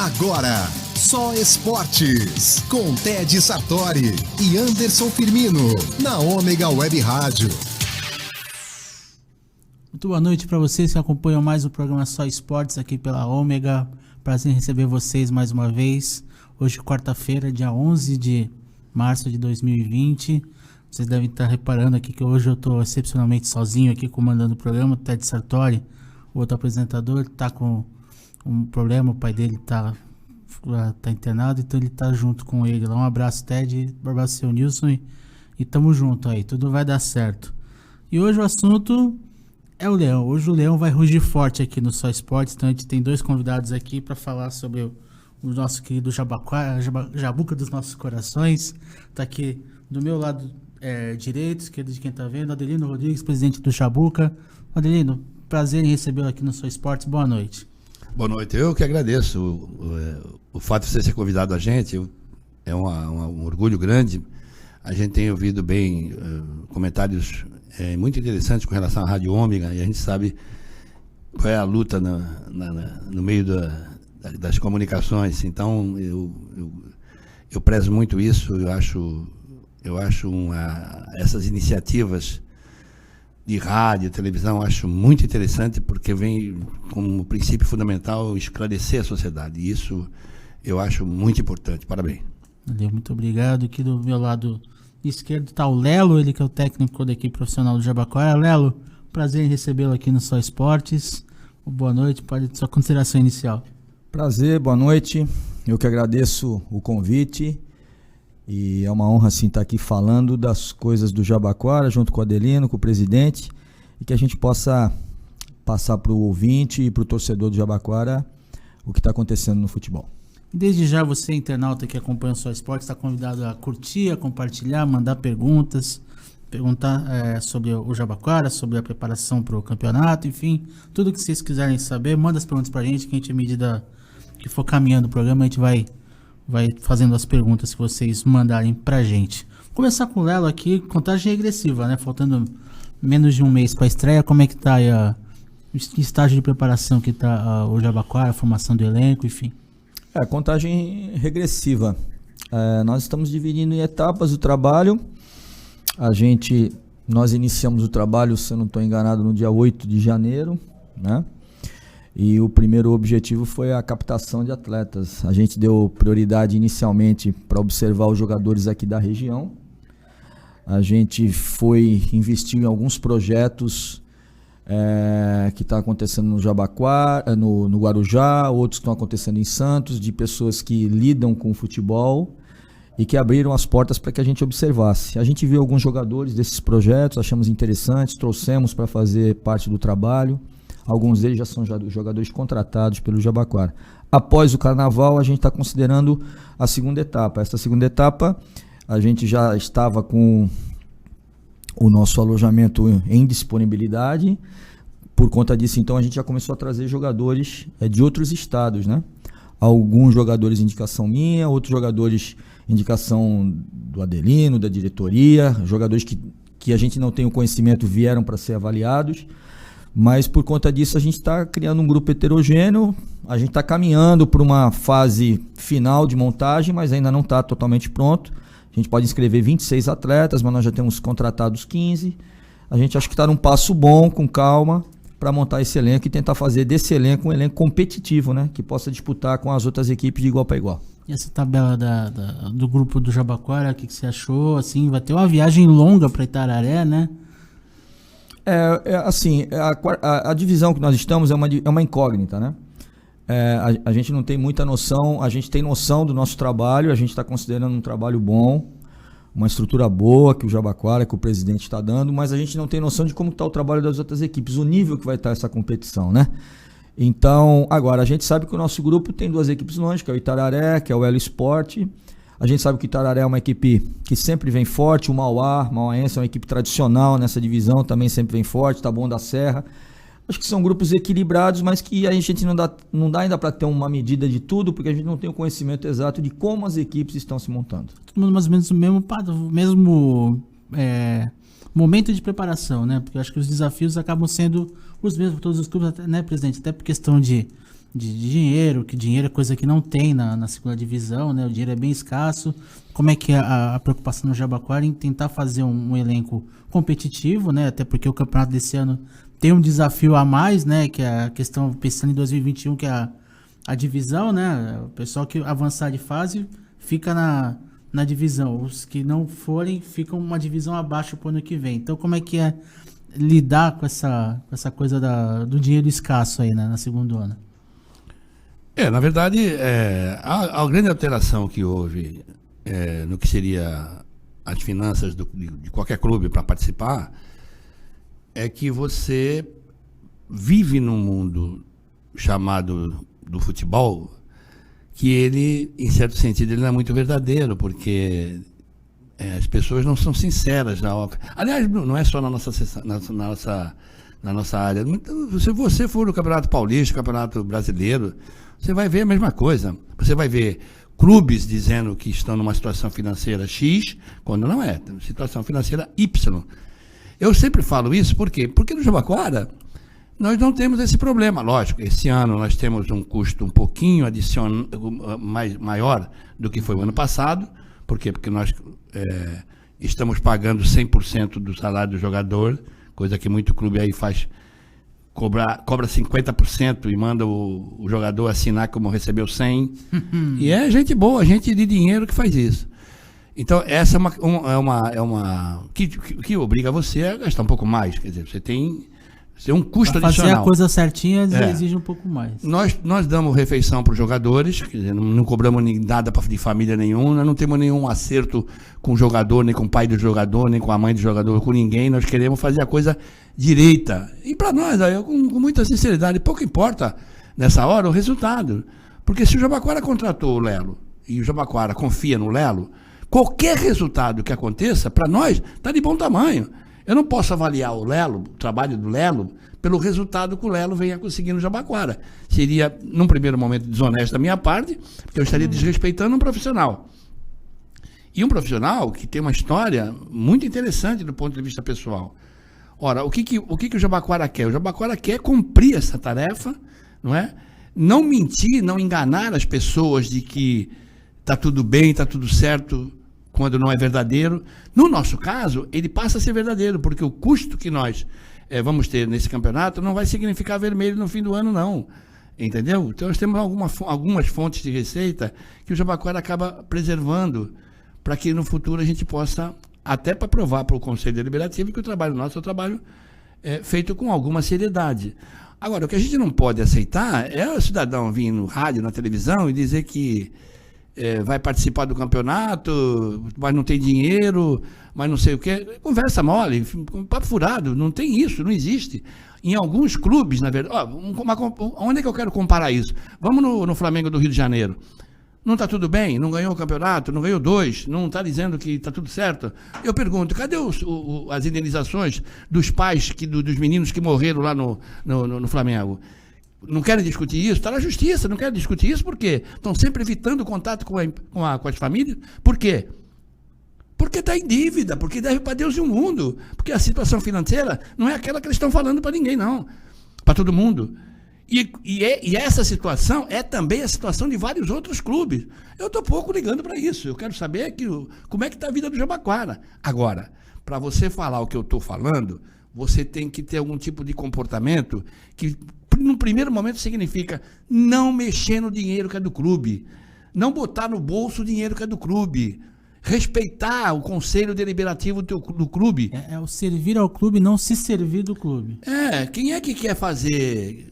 Agora, Só Esportes, com Ted Sartori e Anderson Firmino, na Ômega Web Rádio. Muito boa noite para vocês que acompanham mais o programa Só Esportes aqui pela Ômega. Prazer em receber vocês mais uma vez. Hoje, quarta-feira, dia 11 de março de 2020. Vocês devem estar reparando aqui que hoje eu estou excepcionalmente sozinho aqui comandando o programa. O Ted Sartori, o outro apresentador, está com um problema. O pai dele está internado, então ele está junto com ele lá. Um abraço, Ted, um abraço, seu Nilson, e tamo junto aí, tudo vai dar certo. E hoje o assunto é o Leão. Hoje o Leão vai rugir forte aqui no Só Esportes, então a gente tem dois convidados aqui para falar sobre o nosso querido Jabuca dos nossos corações. Tá aqui do meu lado direito, esquerdo de quem tá vendo, Adelino Rodrigues, presidente do Jabuca. Adelino, prazer em recebê-lo aqui no Só Esportes, boa noite. Boa noite, eu que agradeço o fato de você ter convidado a gente, é um orgulho grande. A gente tem ouvido bem comentários muito interessantes com relação à Rádio Ômega, e a gente sabe qual é a luta no meio das comunicações. Então eu prezo muito isso. Eu acho essas iniciativas de rádio, televisão, acho muito interessante, porque vem como princípio fundamental esclarecer a sociedade, e isso eu acho muito importante. Parabéns. Valeu, muito obrigado. Aqui do meu lado esquerdo está o Lelo, ele que é o técnico da equipe profissional do Jabaquara. Lelo, prazer em recebê-lo aqui no Só Esportes. Boa noite, pode sua consideração inicial. Prazer, boa noite. Eu que agradeço o convite. E é uma honra, assim, estar aqui falando das coisas do Jabaquara, junto com o Adelino, com o presidente, e que a gente possa passar para o ouvinte e para o torcedor do Jabaquara o que está acontecendo no futebol. E desde já, você, internauta que acompanha o Só Esportes, está convidado a curtir, a compartilhar, mandar perguntas, perguntar sobre o Jabaquara, sobre a preparação para o campeonato, enfim, tudo que vocês quiserem saber, manda as perguntas para a gente, que a gente, à medida que for caminhando o programa, a gente vai fazendo as perguntas que vocês mandarem pra gente. Vou começar com o Lelo aqui, contagem regressiva, né? Faltando menos de um mês para a estreia, como é que tá aí que estágio de preparação que tá o Jabaquara, a formação do elenco, enfim? Contagem regressiva. Nós estamos dividindo em etapas o trabalho. Nós iniciamos o trabalho, se eu não estou enganado, no dia 8 de janeiro, né? E o primeiro objetivo foi a captação de atletas. A gente deu prioridade inicialmente para observar os jogadores aqui da região. A gente investiu em alguns projetos que estão acontecendo no Jabaquara, no Guarujá, outros que estão acontecendo em Santos, de pessoas que lidam com o futebol e que abriram as portas para que a gente observasse. A gente viu alguns jogadores desses projetos, achamos interessantes, trouxemos para fazer parte do trabalho. Alguns deles já são jogadores contratados pelo Jabaquara. Após o Carnaval, a gente está considerando a segunda etapa. Essa segunda etapa, a gente já estava com o nosso alojamento em disponibilidade. Por conta disso, então, a gente já começou a trazer jogadores de outros estados, né? Alguns jogadores indicação minha, outros jogadores indicação do Adelino, da diretoria, jogadores que a gente não tem o conhecimento vieram para ser avaliados. Mas por conta disso a gente está criando um grupo heterogêneo, a gente está caminhando para uma fase final de montagem, mas ainda não está totalmente pronto. A gente pode inscrever 26 atletas, mas nós já temos contratados 15. A gente acha que está num passo bom, com calma, para montar esse elenco e tentar fazer desse elenco um elenco competitivo, né? Que possa disputar com as outras equipes de igual para igual. E essa tabela do grupo do Jabaquara, o que você achou? Assim, vai ter uma viagem longa para Itararé, né? A divisão que nós estamos é uma incógnita, né? A gente não tem muita noção, a gente tem noção do nosso trabalho, a gente está considerando um trabalho bom, uma estrutura boa que o Jabaquara, que o presidente está dando, mas a gente não tem noção de como está o trabalho das outras equipes, o nível que vai estar essa competição, né? Então, agora, a gente sabe que o nosso grupo tem duas equipes longe, que é o Itararé, que é o Elo Sport. A gente sabe que o Itararé é uma equipe que sempre vem forte, o Mauaense é uma equipe tradicional nessa divisão, também sempre vem forte, Taboão da Serra. Acho que são grupos equilibrados, mas que a gente não dá ainda para ter uma medida de tudo, porque a gente não tem o conhecimento exato de como as equipes estão se montando. Todo mundo mais ou menos no mesmo momento de preparação, né? Porque eu acho que os desafios acabam sendo os mesmos para todos os clubes, né, presidente? Até por questão de de dinheiro, que dinheiro é coisa que não tem na segunda divisão, né? O dinheiro é bem escasso. Como é que é a preocupação no Jabaquara em tentar fazer um elenco competitivo, né? Até porque o campeonato desse ano tem um desafio a mais, né? Que é a questão, pensando em 2021, que é a divisão, né? O pessoal que avançar de fase fica na divisão. Os que não forem ficam uma divisão abaixo pro ano que vem. Então, como é que é lidar com essa coisa do dinheiro escasso aí, né, na segunda ano? Na verdade, a grande alteração que houve no que seria as finanças de qualquer clube para participar é que você vive num mundo chamado do futebol que ele, em certo sentido, ele não é muito verdadeiro, porque as pessoas não são sinceras na hora. Aliás, não é só na nossa área. Se você for no Campeonato Paulista, Campeonato Brasileiro, você vai ver a mesma coisa. Você vai ver clubes dizendo que estão numa situação financeira X, quando não é. Situação financeira Y. Eu sempre falo isso, por quê? Porque no Jabaquara nós não temos esse problema. Lógico, esse ano nós temos um custo um pouquinho maior do que foi o ano passado. Por quê? Porque nós estamos pagando 100% do salário do jogador, coisa que muito clube aí faz, cobra 50% e manda o jogador assinar como recebeu 100%. E é gente boa, gente de dinheiro que faz isso. Então, essa é uma que obriga você a gastar um pouco mais. Quer dizer, você tem um custo pra adicional. Fazer a coisa certinha exige um pouco mais. Nós damos refeição para os jogadores, quer dizer, não cobramos nada de família nenhuma, nós não temos nenhum acerto com o jogador, nem com o pai do jogador, nem com a mãe do jogador, com ninguém. Nós queremos fazer a coisa direita. E para nós, com muita sinceridade, pouco importa nessa hora o resultado. Porque se o Jabaquara contratou o Lelo e o Jabaquara confia no Lelo, qualquer resultado que aconteça, para nós, está de bom tamanho. Eu não posso avaliar o trabalho do Lelo, pelo resultado que o Lelo venha conseguir no Jabaquara. Seria, num primeiro momento, desonesto da minha parte, porque eu estaria desrespeitando um profissional. E um profissional que tem uma história muito interessante do ponto de vista pessoal. Ora, o que o Jabaquara quer? O Jabaquara quer cumprir essa tarefa, não é? Não mentir, não enganar as pessoas de que está tudo bem, está tudo certo, quando não é verdadeiro. No nosso caso, ele passa a ser verdadeiro, porque o custo que nós vamos ter nesse campeonato não vai significar vermelho no fim do ano, não. Entendeu? Então, nós temos algumas fontes de receita que o Jabaquara acaba preservando para que no futuro a gente possa, até para provar para o Conselho Deliberativo que o trabalho nosso é um trabalho feito com alguma seriedade. Agora, o que a gente não pode aceitar é o cidadão vir no rádio, na televisão e dizer que vai participar do campeonato, mas não tem dinheiro, mas não sei o quê. Conversa mole, papo furado, não tem isso, não existe. Em alguns clubes, na verdade, onde é que eu quero comparar isso? Vamos no Flamengo do Rio de Janeiro. Não está tudo bem? Não ganhou o campeonato? Não ganhou 2? Não está dizendo que está tudo certo? Eu pergunto, cadê as indenizações dos pais, dos meninos que morreram lá no Flamengo? Não querem discutir isso? Está na justiça, não querem discutir isso por quê? Estão sempre evitando o contato com as famílias? Por quê? Porque está em dívida, porque deve para Deus e o mundo. Porque a situação financeira não é aquela que eles estão falando para ninguém, não. Para todo mundo. E essa situação é também a situação de vários outros clubes. Eu estou pouco ligando para isso. Eu quero saber como é que está a vida do Jabaquara. Agora, para você falar o que eu estou falando, você tem que ter algum tipo de comportamento que, no primeiro momento, significa não mexer no dinheiro que é do clube, não botar no bolso o dinheiro que é do clube, respeitar o conselho deliberativo do clube. É o servir ao clube, não se servir do clube. Quem é que quer fazer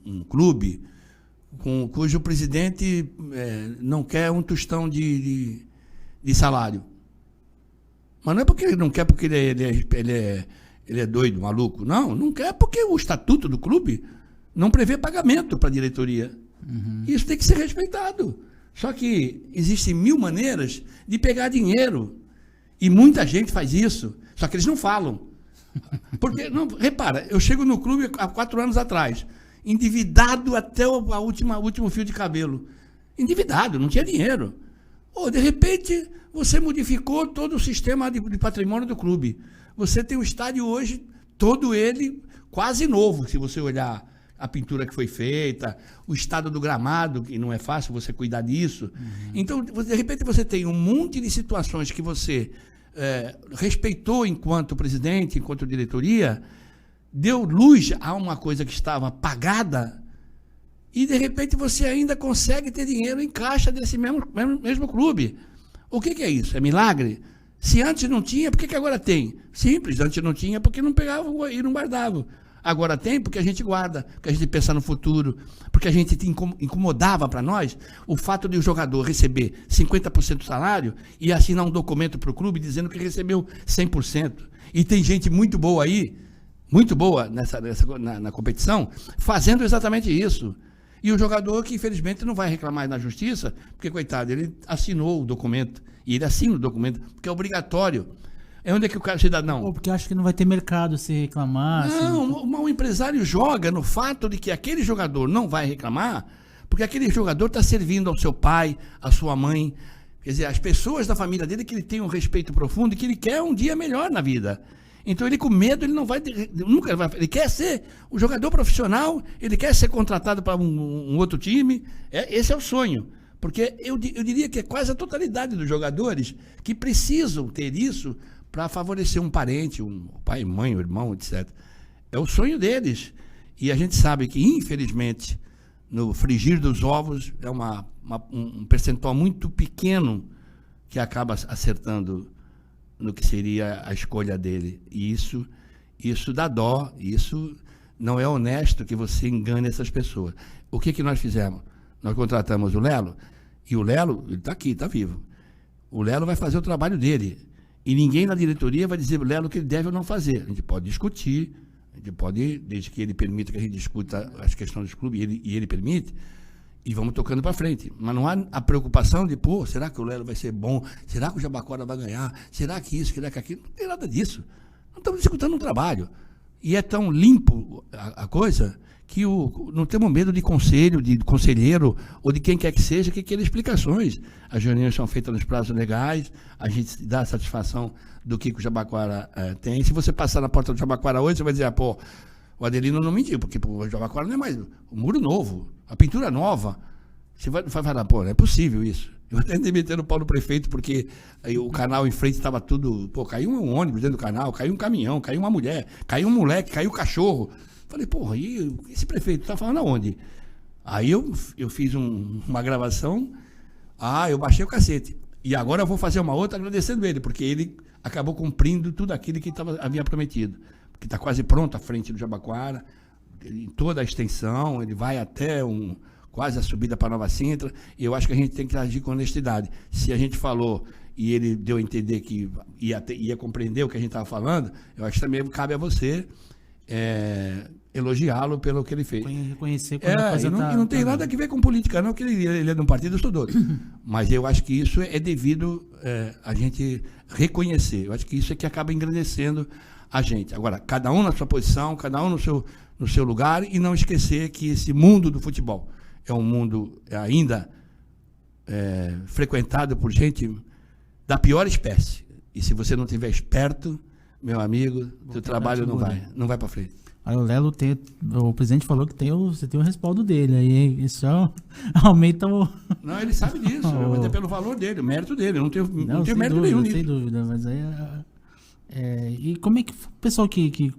um clube cujo presidente não quer um tostão de salário? Mas não é porque ele não quer, porque ele é doido, maluco. Não quer porque o estatuto do clube não prevê pagamento para a diretoria. Uhum. Isso tem que ser respeitado. Só que existem 1000 maneiras de pegar dinheiro. E muita gente faz isso. Só que eles não falam. Porque, repara, eu chego no clube há 4 anos atrás, endividado até o último fio de cabelo. Endividado, não tinha dinheiro. De repente, você modificou todo o sistema de patrimônio do clube. Você tem o estádio hoje, todo ele quase novo, se você olhar a pintura que foi feita, o estado do gramado, que não é fácil você cuidar disso. Então, de repente, você tem um monte de situações que você respeitou enquanto presidente, enquanto diretoria, deu luz a uma coisa que estava apagada, e de repente você ainda consegue ter dinheiro em caixa desse mesmo clube. O que é isso? É milagre? Se antes não tinha, por que agora tem? Simples, antes não tinha porque não pegava e não guardava. Agora tem porque a gente guarda, porque a gente pensa no futuro, porque a gente incomodava para nós o fato de o jogador receber 50% do salário e assinar um documento para o clube dizendo que recebeu 100%. E tem gente muito boa aí, muito boa na competição, fazendo exatamente isso. E o jogador que, infelizmente, não vai reclamar na justiça, porque, coitado, ele assinou o documento. E ele assina o documento, porque é obrigatório. É onde é que o cara, cidadão... Ou porque acha que não vai ter mercado se reclamar. Não, o empresário joga no fato de que aquele jogador não vai reclamar, porque aquele jogador está servindo ao seu pai, à sua mãe, quer dizer, às pessoas da família dele, que ele tem um respeito profundo e que ele quer um dia melhor na vida. Então ele, com medo, ele não vai nunca vai, ele quer ser um jogador profissional, ele quer ser contratado para um outro time. Esse é o sonho, porque eu diria que é quase a totalidade dos jogadores que precisam ter isso para favorecer um parente, um pai, mãe, um irmão, etc. É o sonho deles. E a gente sabe que, infelizmente, no frigir dos ovos, é um percentual muito pequeno que acaba acertando no que seria a escolha dele. E isso dá dó, isso não é honesto que você engane essas pessoas. O que nós fizemos? Nós contratamos o Lelo, e o Lelo, ele está aqui, está vivo. O Lelo vai fazer o trabalho dele. E ninguém na diretoria vai dizer o Lelo o que ele deve ou não fazer. A gente pode discutir, a gente pode, desde que ele permita que a gente discuta as questões do clube, e ele permite, e vamos tocando para frente. Mas não há a preocupação de, será que o Lelo vai ser bom? Será que o Jabaquara vai ganhar? Será que isso, será que aquilo? Não tem nada disso. Não estamos discutindo um trabalho. E é tão limpo a coisa que não temos medo de conselho, de conselheiro, ou de quem quer que seja, que queira explicações. As reuniões são feitas nos prazos legais, a gente dá a satisfação do que o Jabaquara tem. Se você passar na porta do Jabaquara hoje, você vai dizer, o Adelino não mentiu, porque o Jabaquara não é mais o muro novo, a pintura nova. Você vai falar, não é possível isso. Eu até metendo o pau no prefeito, porque aí o canal em frente estava tudo... caiu um ônibus dentro do canal, caiu um caminhão, caiu uma mulher, caiu um moleque, caiu um cachorro. Falei, e esse prefeito está falando aonde? Aí eu fiz uma gravação, eu baixei o cacete. E agora eu vou fazer uma outra agradecendo ele, porque ele acabou cumprindo tudo aquilo que havia prometido. Que está quase pronto à frente do Jabaquara, em toda a extensão, ele vai até quase a subida para Nova Sintra, e eu acho que a gente tem que agir com honestidade. Se a gente falou e ele deu a entender que ia compreender o que a gente estava falando, eu acho que também cabe a você elogiá-lo pelo que ele fez. Reconhecer quando a coisa e não tem nada a ver com política, não, que ele é de um partido, eu sou do outro. Mas eu acho que isso é devido a gente reconhecer. Eu acho que isso é que acaba engrandecendo a gente. Agora, cada um na sua posição, cada um no seu lugar, e não esquecer que esse mundo do futebol é um mundo ainda frequentado por gente da pior espécie. E se você não estiver esperto, meu amigo, seu trabalho não vai para frente. Aí o Lelo o presidente falou que você tem o respaldo dele, aí isso aumenta o... Não, ele sabe disso, até pelo valor dele, o mérito dele, não tem mérito nenhum nisso. Sem dúvida, mas aí... e como é que o pessoal que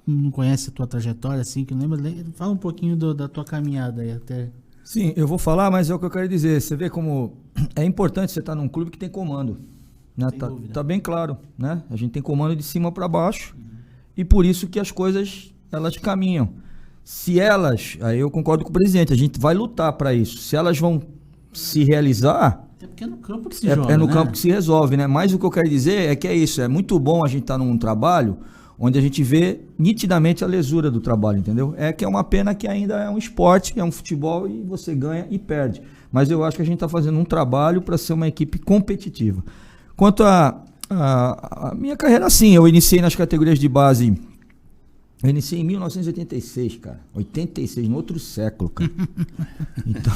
não conhece a tua trajetória, assim, que não lembra, fala um pouquinho da tua caminhada aí até... Sim, eu vou falar, mas é o que eu quero dizer. Você vê como é importante você estar num clube que tem comando. Né? Tá bem claro, né? A gente tem comando de cima para baixo, e por isso que as coisas elas caminham. Se elas, aí eu concordo com o presidente, a gente vai lutar para isso. Se elas vão se realizar, é porque é no campo que se joga, é no campo que se resolve, né? Mas o que eu quero dizer é que é isso, é muito bom a gente estar num trabalho onde a gente vê nitidamente a lesura do trabalho, entendeu? É que é uma pena que ainda é um esporte, é um futebol, e você ganha e perde. Mas eu acho que a gente está fazendo um trabalho para ser uma equipe competitiva. Quanto a minha carreira, sim, eu iniciei nas categorias de base Eu iniciei em 1986, cara. 86, no outro século, cara. Então,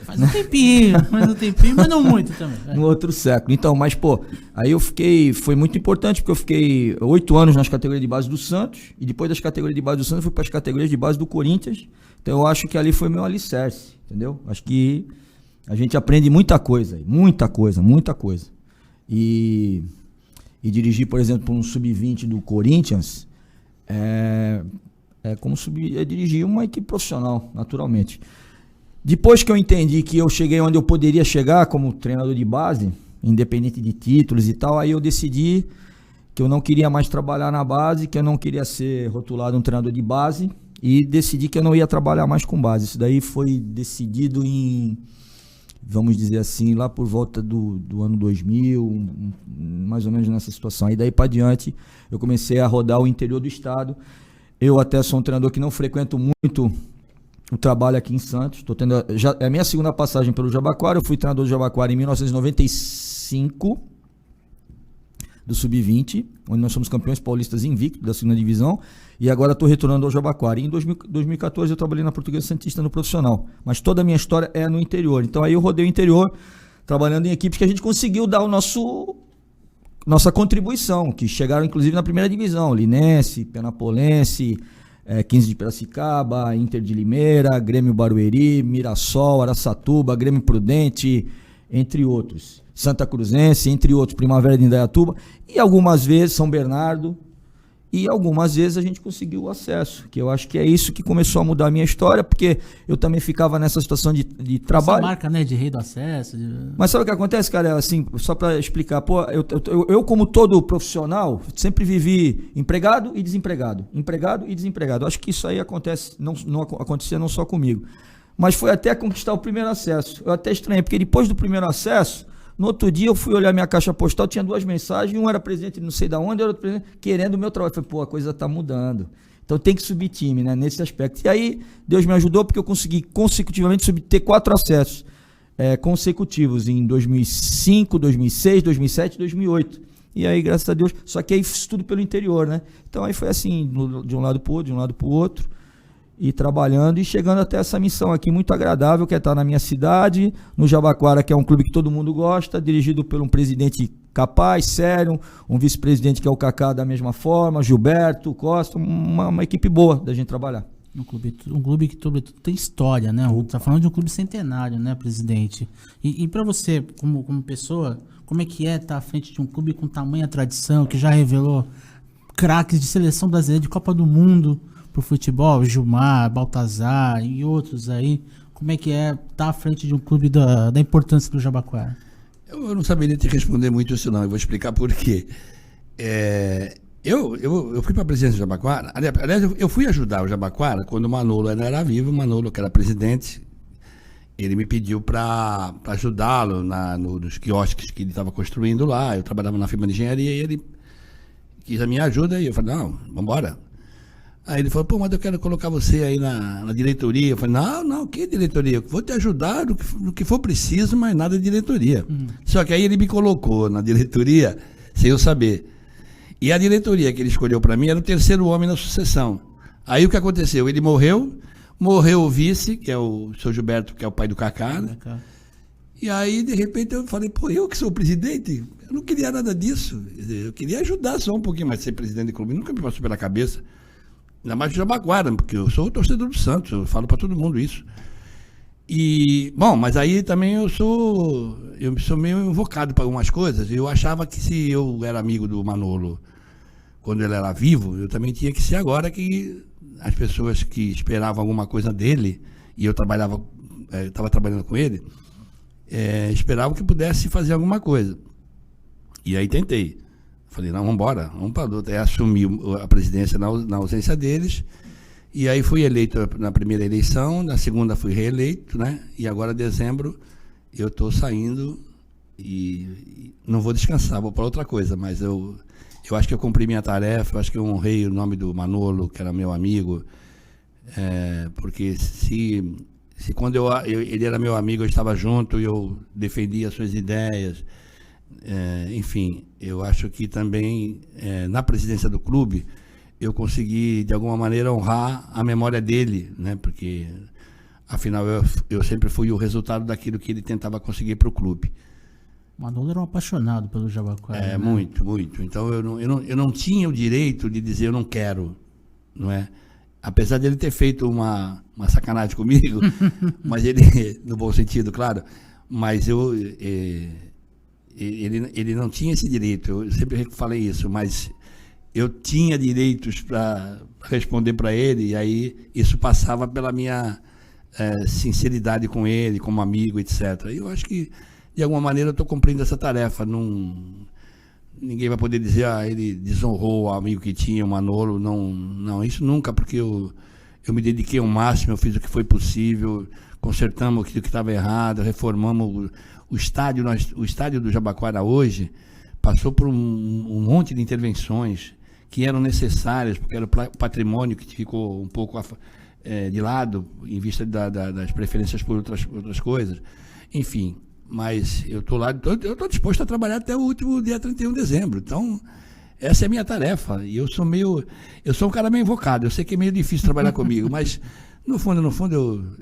Faz um tempinho, mas não muito também. no outro século. Então, mas, pô, aí eu fiquei... Foi muito importante, porque eu fiquei 8 anos nas categorias de base do Santos, e depois das categorias de base do Santos, eu fui para as categorias de base do Corinthians. Então, eu acho que ali foi meu alicerce, entendeu? Acho que a gente aprende muita coisa aí. Muita coisa. E dirigir, por exemplo, um sub-20 do Corinthians... É como dirigir uma equipe profissional, naturalmente. Depois que eu entendi que eu cheguei onde eu poderia chegar como treinador de base, independente de títulos e tal, aí eu decidi que eu não queria mais trabalhar na base, que eu não queria ser rotulado um treinador de base, e decidi que eu não ia trabalhar mais com base. Isso daí foi decidido em, vamos dizer assim, lá por volta do ano 2000, mais ou menos nessa situação. Aí daí para diante eu comecei a rodar o interior do estado. Eu até sou um treinador que não frequento muito o trabalho aqui em Santos. É a minha segunda passagem pelo Jabaquara. Eu fui treinador do Jabaquara em 1995, do Sub-20, onde nós somos campeões paulistas invictos da segunda divisão. E agora estou retornando ao Jabaquara. E em 2014 eu trabalhei na Portuguesa Santista no profissional. Mas toda a minha história é no interior. Então aí eu rodei o interior, trabalhando em equipes que a gente conseguiu dar nossa contribuição, que chegaram inclusive na primeira divisão. Linense, Penapolense, 15 de Piracicaba, Inter de Limeira, Grêmio Barueri, Mirassol, Araçatuba, Grêmio Prudente, entre outros. Santa Cruzense, entre outros, Primavera de Indaiatuba. E algumas vezes São Bernardo. E algumas vezes a gente conseguiu o acesso, que eu acho que é isso que começou a mudar a minha história, porque eu também ficava nessa situação de trabalho. Essa marca, né, de rei do acesso. Mas sabe o que acontece, cara? Assim, só para explicar, pô, eu como todo profissional, sempre vivi empregado e desempregado. Empregado e desempregado. Eu acho que isso aí acontece, não acontecia não só comigo. Mas foi até conquistar o primeiro acesso. Eu até estranhei, porque depois do primeiro acesso, no outro dia eu fui olhar minha caixa postal, tinha 2 mensagens, um era presidente não sei de onde, outro presidente querendo o meu trabalho. Eu falei, pô, a coisa tá mudando. Então tem que subir time, né, nesse aspecto. E aí Deus me ajudou, porque eu consegui consecutivamente ter 4 acessos consecutivos em 2005, 2006, 2007 e 2008. E aí, graças a Deus, só que aí fiz tudo pelo interior, né? Então aí foi assim, de um lado pro outro, de um lado pro outro. E trabalhando e chegando até essa missão aqui muito agradável, que é estar na minha cidade, no Jabaquara, que é um clube que todo mundo gosta, dirigido por um presidente capaz, sério, um vice-presidente que é o Kaká da mesma forma, Gilberto, Costa, uma equipe boa da gente trabalhar. Um clube que sobretudo tem história, né? Tá falando de um clube centenário, né, presidente? E para você, como pessoa, como é que estar à frente de um clube com tamanha tradição, que já revelou craques de seleção brasileira, de Copa do Mundo pro futebol, Gilmar, Baltazar e outros aí? Como é que estar à frente de um clube da importância do Jabaquara? Eu não saberia te responder muito isso não, eu vou explicar por quê. Eu fui para a presidência do Jabaquara, aliás, eu fui ajudar o Jabaquara quando o Manolo ainda era vivo. O Manolo, que era presidente, ele me pediu para ajudá-lo nos quiosques que ele estava construindo lá. Eu trabalhava na firma de engenharia e ele quis a minha ajuda e eu falei, não, vamos embora. Aí ele falou, pô, mas eu quero colocar você aí na diretoria. Eu falei, não, que diretoria? Eu vou te ajudar no que for preciso, mas nada de diretoria. Só que aí ele me colocou na diretoria sem eu saber. E a diretoria que ele escolheu para mim era o 3º homem na sucessão. Aí o que aconteceu? Ele morreu o vice, que é o seu Gilberto, que é o pai do Kaká, né? E aí, de repente, eu falei, pô, eu que sou o presidente, eu não queria nada disso. Eu queria ajudar só um pouquinho, mas ser presidente do clube nunca me passou pela cabeça. Ainda mais de Jabaquara, porque eu sou o torcedor do Santos, eu falo para todo mundo isso. E, bom, mas aí também eu sou meio invocado para algumas coisas. Eu achava que se eu era amigo do Manolo quando ele era vivo, eu também tinha que ser agora, que as pessoas que esperavam alguma coisa dele, e eu estava trabalhando com ele, esperavam que pudesse fazer alguma coisa. E aí tentei. Falei, não, vamos embora, vamos para a luta. Aí assumi a presidência na ausência deles, e aí fui eleito na primeira eleição, na segunda fui reeleito, né? E agora, em dezembro, eu estou saindo e não vou descansar, vou para outra coisa, mas eu acho que eu cumpri minha tarefa, eu acho que eu honrei o nome do Manolo, que era meu amigo, porque se quando ele era meu amigo, eu estava junto e eu defendia as suas ideias. Enfim, eu acho que também na presidência do clube eu consegui, de alguma maneira, honrar a memória dele, né? Porque, afinal, eu sempre fui o resultado daquilo que ele tentava conseguir para o clube. Manolo era um apaixonado pelo Jabaquara. É, né? muito, muito. Então, eu não tinha o direito de dizer eu não quero, não é? Apesar de ele ter feito uma sacanagem comigo, mas ele, no bom sentido, claro, mas ele não tinha esse direito, eu sempre falei isso, mas eu tinha direitos para responder para ele, e aí isso passava pela minha sinceridade com ele, como amigo, etc. E eu acho que, de alguma maneira, eu estou cumprindo essa tarefa. Ninguém vai poder dizer, ele desonrou o amigo que tinha, o Manolo. Não, isso nunca, porque eu me dediquei ao máximo, eu fiz o que foi possível, consertamos aquilo que estava errado, reformamos o estádio. O estádio do Jabaquara hoje passou por um monte de intervenções que eram necessárias, porque era o patrimônio que ficou um pouco de lado, em vista das preferências por outras coisas. Enfim, mas eu estou lá, eu estou disposto a trabalhar até o último dia 31 de dezembro. Então, essa é a minha tarefa. E eu sou um cara meio invocado, eu sei que é meio difícil trabalhar comigo, mas no fundo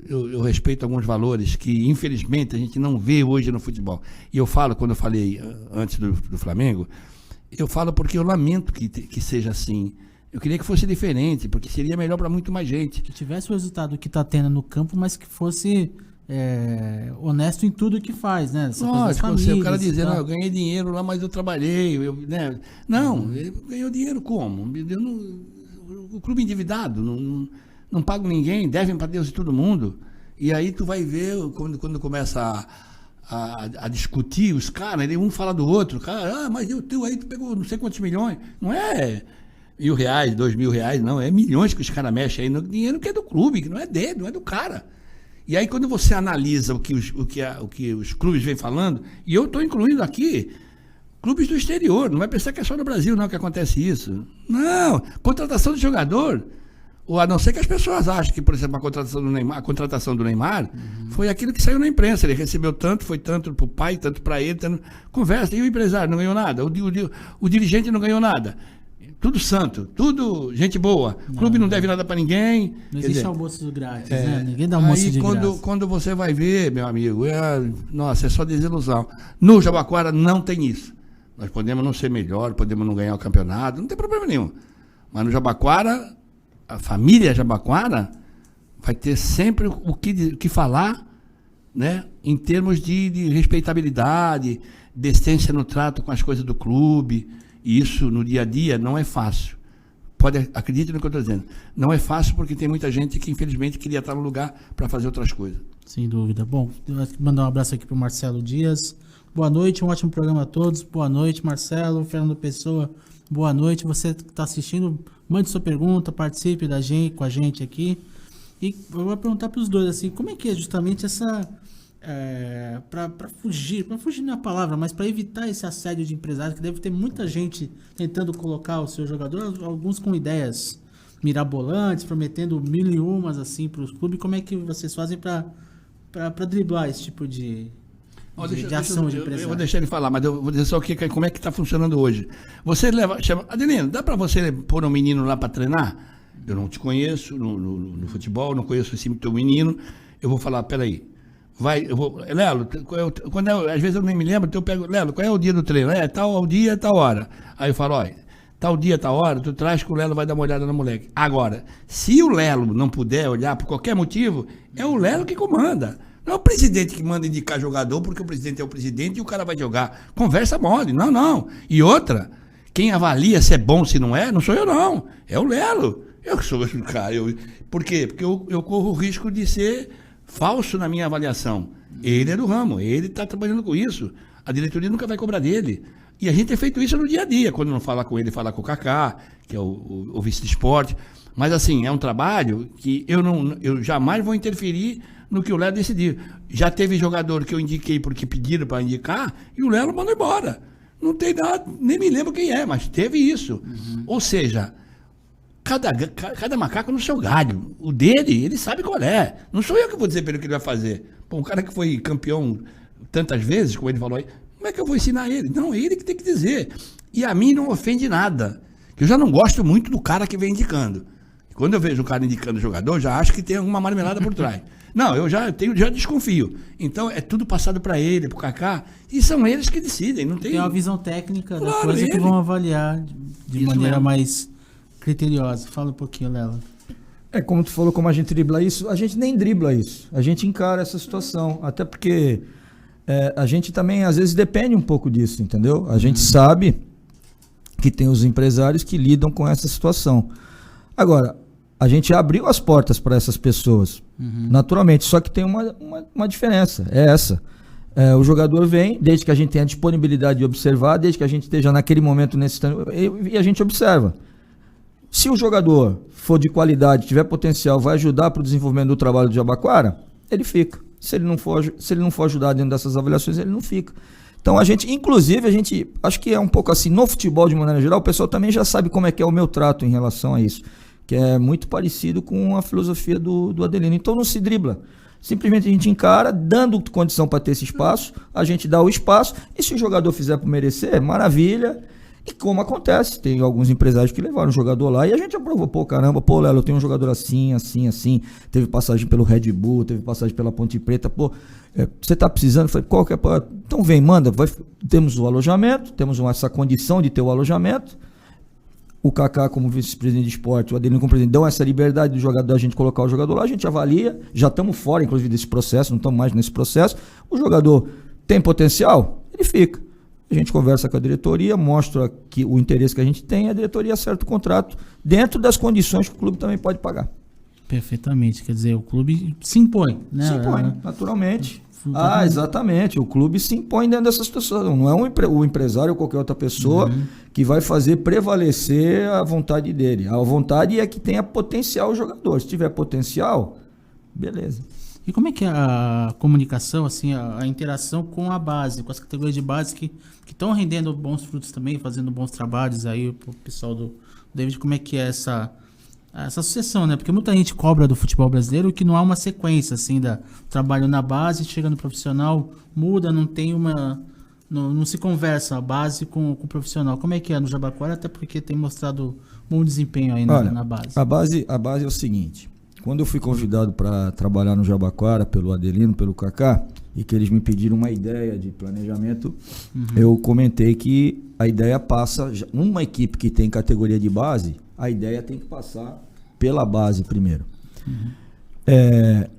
eu respeito alguns valores que, infelizmente, a gente não vê hoje no futebol. E eu falo, quando eu falei antes do Flamengo, eu falo porque eu lamento que seja assim. Eu queria que fosse diferente, porque seria melhor para muito mais gente. Que tivesse o resultado que está tendo no campo, mas que fosse honesto em tudo que faz, né? Lógico, o cara dizendo, eu ganhei dinheiro lá, mas eu trabalhei, né? Não, ele ganhou dinheiro como? O clube endividado, não paga ninguém, devem para Deus e todo mundo. E aí tu vai ver, quando começa a discutir os caras, um fala do outro, cara, mas o teu aí tu pegou não sei quantos milhões. Não é R$1.000, R$2.000, não, é milhões que os caras mexem aí no dinheiro que é do clube, que não é dele, não é do cara. E aí quando você analisa o que os clubes vêm falando, e eu estou incluindo aqui clubes do exterior, não vai pensar que é só no Brasil não que acontece isso. Não, contratação de jogador, ou a não ser que as pessoas achem que, por exemplo, a contratação do Neymar foi aquilo que saiu na imprensa, ele recebeu tanto, foi tanto para o pai, tanto para ele, conversa, e o empresário não ganhou nada, o dirigente não ganhou nada. Tudo santo, tudo gente boa. O clube não deve nada para ninguém. Não existe almoço grátis, né? Ninguém dá almoço de graça. Quando você vai ver, meu amigo, nossa, é só desilusão. No Jabaquara não tem isso. Nós podemos não ser melhor, podemos não ganhar o campeonato, não tem problema nenhum. Mas no Jabaquara, a família Jabaquara vai ter sempre o que falar, né? Em termos de respeitabilidade, decência no trato com as coisas do clube. E isso, no dia a dia, não é fácil. Acredite no que eu estou dizendo. Não é fácil porque tem muita gente que, infelizmente, queria estar no lugar para fazer outras coisas. Sem dúvida. Bom, eu vou mandar um abraço aqui para o Marcelo Dias. Boa noite, um ótimo programa a todos. Boa noite, Marcelo. Fernando Pessoa, boa noite. Você que está assistindo, mande sua pergunta, participe com a gente aqui. E eu vou perguntar para os dois, assim, como é que é justamente essa... para fugir não é a palavra, mas para evitar esse assédio de empresário, que deve ter muita gente tentando colocar o seu jogador, alguns com ideias mirabolantes, prometendo 1001 assim para os clubes. Como é que vocês fazem para driblar esse tipo de ação de empresário? Eu vou deixar ele falar, mas eu vou dizer só como é que está funcionando hoje. Você chama, Adelino, dá para você pôr um menino lá para treinar? Eu não te conheço no futebol, não conheço esse teu menino. Eu vou falar, peraí. Lelo, às vezes eu nem me lembro, então eu pego, Lelo, qual é o dia do treino? Tal dia, tal hora. Aí eu falo, olha, tal dia, tal hora, tu traz que o Lelo vai dar uma olhada no moleque. Agora, se o Lelo não puder olhar por qualquer motivo, é o Lelo que comanda. Não é o presidente que manda indicar jogador, porque o presidente é o presidente e o cara vai jogar. Conversa mole, não. E outra, quem avalia se é bom, se não é, não sou eu não, é o Lelo. Eu que sou o cara. Por quê? Porque eu corro o risco de ser falso na minha avaliação. Ele é do ramo, ele está trabalhando com isso. A diretoria nunca vai cobrar dele. E a gente tem feito isso no dia a dia. Quando não fala com ele, fala com o Kaká, que é o vice de esporte. Mas assim, é um trabalho que eu jamais vou interferir no que o Lelo decidir. Já teve jogador que eu indiquei porque pediram para indicar e o Lelo mandou embora. Não tem nada, nem me lembro quem é, mas teve isso. Ou seja, cada macaco no seu galho. O dele, ele sabe qual é. Não sou eu que vou dizer para ele o que ele vai fazer. Pô, um cara que foi campeão tantas vezes, como ele falou aí, como é que eu vou ensinar ele? Não, é ele que tem que dizer. E a mim não ofende nada Que eu já não gosto muito do cara que vem indicando. Quando eu vejo um cara indicando jogador, já acho que tem alguma marmelada por trás. Não, eu já desconfio. Então é tudo passado para ele, para o Kaká, e são eles que decidem. Não tem uma visão técnica da Claro, coisa que ele. vão avaliar de Isso maneira mesmo. mais criteriosa. Fala um pouquinho, Lela. Como tu falou, como a gente dribla isso, a gente nem dribla isso. A gente encara essa situação. Até porque a gente também, às vezes, depende um pouco disso, entendeu? A gente sabe que tem os empresários que lidam com essa situação. Agora, a gente abriu as portas para essas pessoas, naturalmente, só que tem uma diferença, é essa. O jogador vem, desde que a gente tenha a disponibilidade de observar, desde que a gente esteja naquele momento necessitando, e a gente observa. Se o jogador for de qualidade, tiver potencial, vai ajudar para o desenvolvimento do trabalho do Jabaquara, ele fica. Se ele não for ajudar dentro dessas avaliações, ele não fica. Então inclusive, acho que é um pouco assim, no futebol de maneira geral, o pessoal também já sabe como é que é o meu trato em relação a isso, que é muito parecido com a filosofia do Adelino. Então não se dribla. Simplesmente a gente encara, dando condição para ter esse espaço, a gente dá o espaço, e se o jogador fizer por merecer, maravilha. E como acontece, tem alguns empresários que levaram o jogador lá e a gente aprovou, caramba, Lelo, eu tenho um jogador assim, teve passagem pelo Red Bull, teve passagem pela Ponte Preta, você tá precisando? Falei, qual que é? Então vem, manda, temos o alojamento, temos essa condição de ter o alojamento, o Kaká como vice-presidente de esporte, o Adelino como presidente, dão essa liberdade do jogador, a gente colocar o jogador lá, a gente avalia, já estamos fora, inclusive, desse processo, não estamos mais nesse processo, o jogador tem potencial, ele fica. A gente conversa com a diretoria, mostra que o interesse que a gente tem, a diretoria acerta o contrato dentro das condições que o clube também pode pagar. Perfeitamente, quer dizer, o clube se impõe, né? Se impõe, naturalmente. Exatamente, o clube se impõe dentro dessa situação, não é o empresário ou qualquer outra pessoa que vai fazer prevalecer a vontade dele. A vontade é que tenha potencial o jogador, se tiver potencial, beleza. E como é que é a comunicação, assim, a interação com a base, com as categorias de base que estão rendendo bons frutos também, fazendo bons trabalhos aí pro pessoal do David, como é que é essa sucessão, né? Porque muita gente cobra do futebol brasileiro que não há uma sequência, assim, da trabalho na base, chega no profissional, muda, não tem não se conversa a base com o profissional. Como é que é no Jabaquara? Até porque tem mostrado bom desempenho aí na base. A base é o seguinte. Quando eu fui convidado para trabalhar no Jabaquara pelo Adelino, pelo Kaká, e que eles me pediram uma ideia de planejamento, eu comentei que a ideia passa, uma equipe que tem categoria de base, a ideia tem que passar pela base primeiro.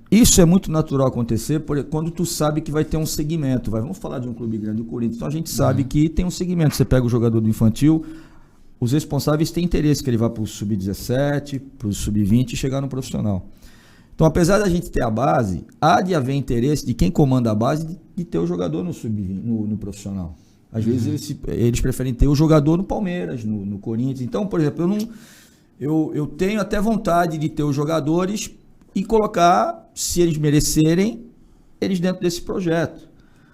Isso é muito natural acontecer quando tu sabe que vai ter um segmento. Vamos falar de um clube grande, o Corinthians, então a gente sabe que tem um segmento. Você pega o jogador do infantil, os responsáveis têm interesse que ele vá para o sub-17, para o sub-20 e chegar no profissional. Então, apesar da gente ter a base, há de haver interesse de quem comanda a base de ter o jogador no sub-20, no profissional. Às vezes eles preferem ter o jogador no Palmeiras, no Corinthians. Então, por exemplo, eu tenho até vontade de ter os jogadores e colocar, se eles merecerem, eles dentro desse projeto.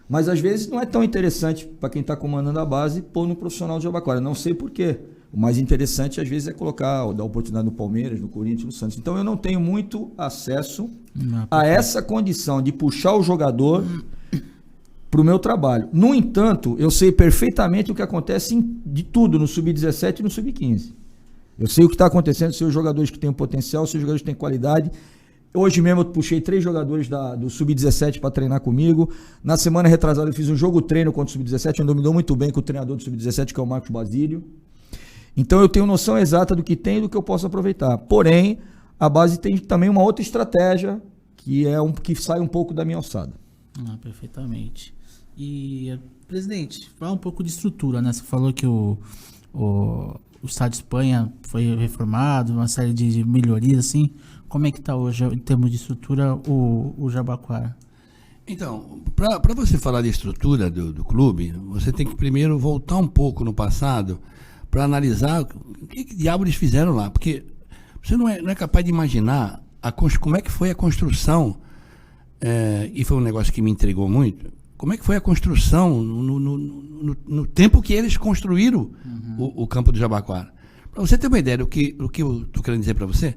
Mas às vezes não é tão interessante para quem está comandando a base pôr no profissional de Jabaquara. Não sei por quê. O mais interessante às vezes é colocar, dar oportunidade no Palmeiras, no Corinthians, no Santos. Então eu não tenho muito acesso a essa condição de puxar o jogador para o meu trabalho. No entanto, eu sei perfeitamente o que acontece de tudo no Sub-17 e no Sub-15. Eu sei o que está acontecendo, sei os jogadores que têm potencial, sei os jogadores que têm qualidade. Hoje mesmo eu puxei 3 jogadores do Sub-17 para treinar comigo. Na semana retrasada eu fiz um jogo treino contra o Sub-17, onde eu me dou muito bem com o treinador do Sub-17, que é o Marcos Basílio. Então eu tenho noção exata do que tem e do que eu posso aproveitar. Porém, a base tem também uma outra estratégia que sai um pouco da minha alçada. Perfeitamente. E, presidente, fala um pouco de estrutura, né? Você falou que o Estádio Espanha foi reformado, uma série de melhorias, assim. Como é que está hoje, em termos de estrutura, o Jabaquara? Então, para você falar de estrutura do clube, você tem que primeiro voltar um pouco no passado para analisar o que diabo eles fizeram lá. Porque você não é capaz de imaginar como é que foi a construção, e foi um negócio que me intrigou muito, como é que foi a construção no tempo que eles construíram o campo do Jabaquara. Para você ter uma ideia do que eu estou querendo dizer para você,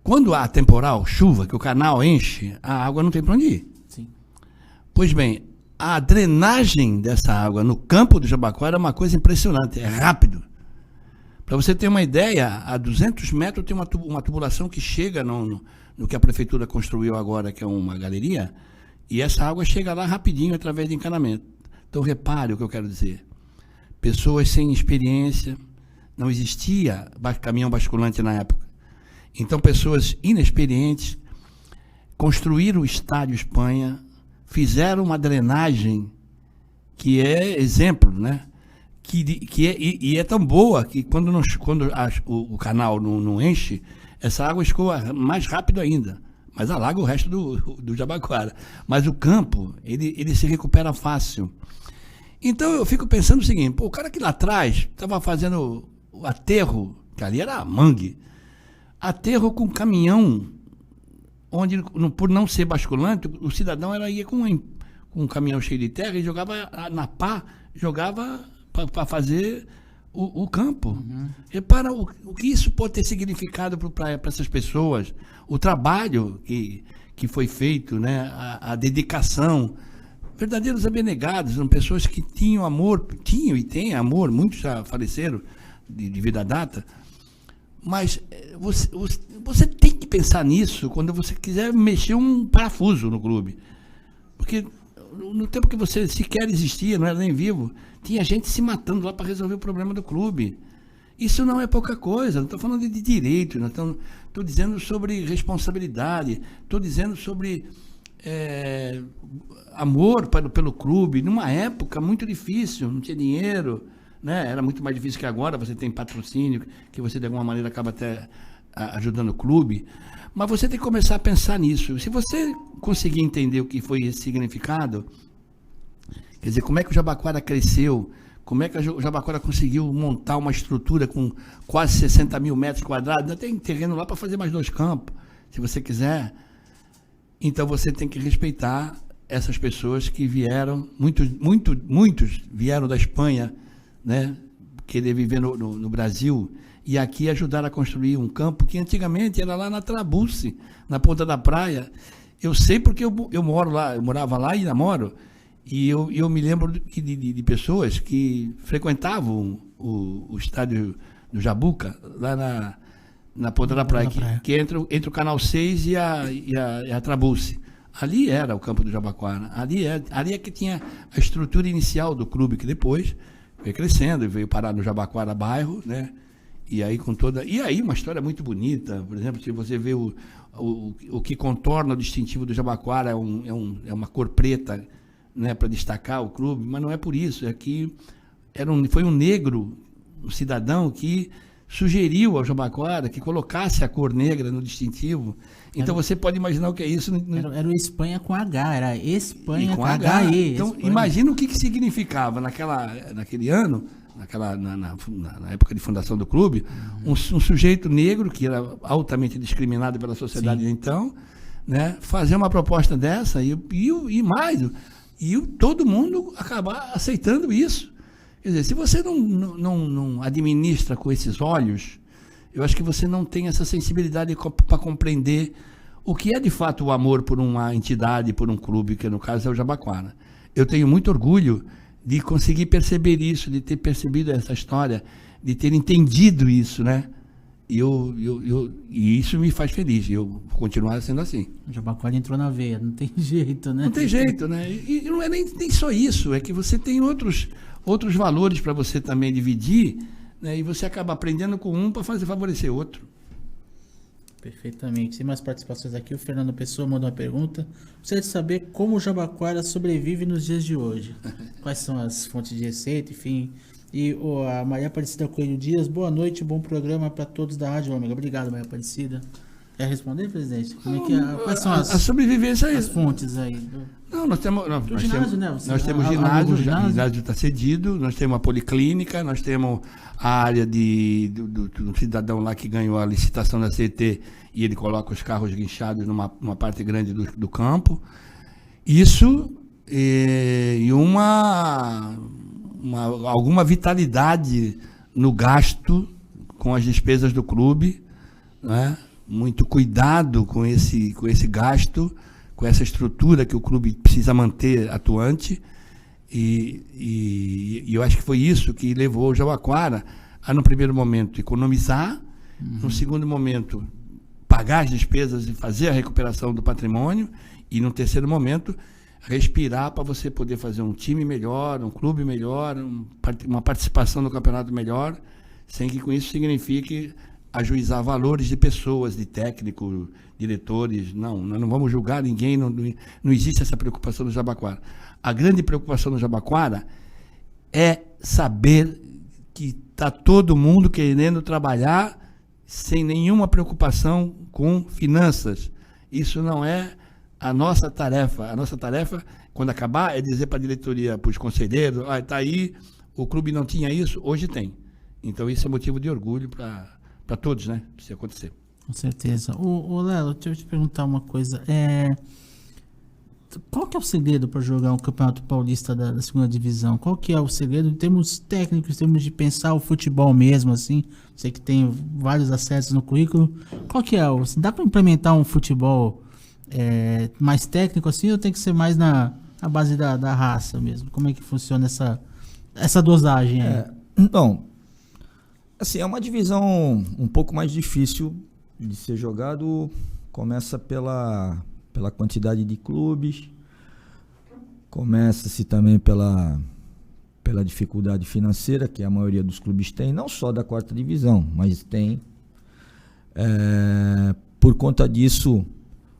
quando há temporal, chuva, que o canal enche, a água não tem para onde ir. Sim. Pois bem, a drenagem dessa água no campo do Jabaquara é uma coisa impressionante, é rápido. Para você ter uma ideia, a 200 metros tem uma tubulação que chega no que a prefeitura construiu agora, que é uma galeria, e essa água chega lá rapidinho através de encanamento. Então, repare o que eu quero dizer. Pessoas sem experiência, não existia caminhão basculante na época. Então, pessoas inexperientes construíram o Estádio Espanha, fizeram uma drenagem que é exemplo, né? E é tão boa que quando o canal não enche, essa água escoa mais rápido ainda, mas alaga o resto do Jabaquara. Mas o campo, ele se recupera fácil. Então eu fico pensando o seguinte, o cara que lá atrás estava fazendo o aterro, que ali era mangue, aterro com caminhão, onde por não ser basculante, o cidadão ia com um caminhão cheio de terra e jogava na pá, jogava para fazer o campo. Uhum. Repara o que isso pode ter significado para essas pessoas, o trabalho que foi feito, né? A dedicação. Verdadeiros abnegados, são pessoas que tinham e têm amor, muitos já faleceram de vida data, mas você tem que pensar nisso quando você quiser mexer um parafuso no clube. Porque no tempo que você sequer existia, não era nem vivo, tinha gente se matando lá para resolver o problema do clube. Isso não é pouca coisa, não estou falando de direito, estou dizendo sobre responsabilidade, estou dizendo sobre amor pelo clube, numa época muito difícil, não tinha dinheiro, né? Era muito mais difícil que agora, você tem patrocínio, que você de alguma maneira acaba até ajudando o clube, mas você tem que começar a pensar nisso. Se você conseguir entender o que foi esse significado, quer dizer, como é que o Jabaquara cresceu, como é que o Jabaquara conseguiu montar uma estrutura com quase 60 mil metros quadrados, ainda tem terreno lá para fazer mais 2 campos, se você quiser. Então você tem que respeitar essas pessoas que vieram, muitos vieram da Espanha, né, querer viver no Brasil, e aqui ajudaram a construir um campo que antigamente era lá na Trabuce, na ponta da praia. Eu sei porque eu moro lá, eu morava lá e ainda moro, e eu me lembro de pessoas que frequentavam o estádio do Jabuca, lá na ponta da praia, que entre o Canal 6 e a Trabuce. Ali era o campo do Jabaquara, ali é que tinha a estrutura inicial do clube, que depois veio crescendo e veio parar no Jabaquara bairro, né? E aí uma história muito bonita. Por exemplo, se você vê o que contorna o distintivo do Jabaquara é uma cor preta, né, para destacar o clube, mas não é por isso, é que foi um negro, um cidadão que sugeriu ao Jabaquara que colocasse a cor negra no distintivo. Então você pode imaginar o que é isso. Era o Espanha com H, era Espanha com H. Então Espanha. Imagina o que significava naquele ano, na época de fundação do clube, um sujeito negro que era altamente discriminado pela sociedade. Sim. Então, né, fazer uma proposta dessa e todo mundo acabar aceitando isso. Quer dizer, se você não administra com esses olhos, eu acho que você não tem essa sensibilidade para compreender o que é de fato o amor por uma entidade, por um clube, que no caso é o Jabaquara. Eu tenho muito orgulho de conseguir perceber isso, de ter percebido essa história, de ter entendido isso, né? E isso me faz feliz, e eu vou continuar sendo assim. O Jabaquara entrou na veia, não tem jeito, né? Não tem jeito, né? E não é nem só isso, é que você tem outros valores para você também dividir, né? E você acaba aprendendo com um para favorecer outro. Perfeitamente. Tem mais participações aqui. O Fernando Pessoa mandou uma pergunta. Gostaria de saber como o Jabaquara sobrevive nos dias de hoje. Quais são as fontes de receita, enfim. E a Maria Aparecida Coelho Dias, boa noite, bom programa para todos da Rádio Ômega. Obrigado, Maria Aparecida. Quer responder, presidente? Como é que quais são a sobrevivência as fontes aí? Não, nós temos ginásio, né? Nós temos ginásio, o ginásio está cedido, nós temos a policlínica, nós temos a área do cidadão lá que ganhou a licitação da CET e ele coloca os carros guinchados numa parte grande do campo. Isso e alguma vitalidade no gasto com as despesas do clube, né? Muito cuidado com esse gasto, com essa estrutura que o clube precisa manter atuante, e eu acho que foi isso que levou o Jabaquara a, no primeiro momento, economizar, no segundo momento, pagar as despesas e fazer a recuperação do patrimônio, e no terceiro momento, respirar para você poder fazer um time melhor, um clube melhor, uma participação no campeonato melhor, sem que com isso signifique ajuizar valores de pessoas, de técnicos, diretores. Não, nós não vamos julgar ninguém, não existe essa preocupação no Jabaquara. A grande preocupação no Jabaquara é saber que está todo mundo querendo trabalhar sem nenhuma preocupação com finanças. Isso não é a nossa tarefa. A nossa tarefa, quando acabar, é dizer para a diretoria, para os conselheiros, está aí, o clube não tinha isso, hoje tem. Então isso é motivo de orgulho para todos, né? Se acontecer. Com certeza. Ô Lelo, deixa eu te perguntar uma coisa. Qual que é o segredo para jogar um campeonato paulista da segunda divisão? Qual que é o segredo em termos técnicos, em termos de pensar o futebol mesmo, assim? Você que tem vários acessos no currículo. Qual que é? Dá para implementar um futebol mais técnico assim, ou tem que ser mais na base da raça mesmo? Como é que funciona essa dosagem aí? Então, assim, é uma divisão um pouco mais difícil de ser jogado. Começa pela quantidade de clubes, começa-se também pela dificuldade financeira que a maioria dos clubes tem, não só da quarta divisão, mas tem. Por conta disso,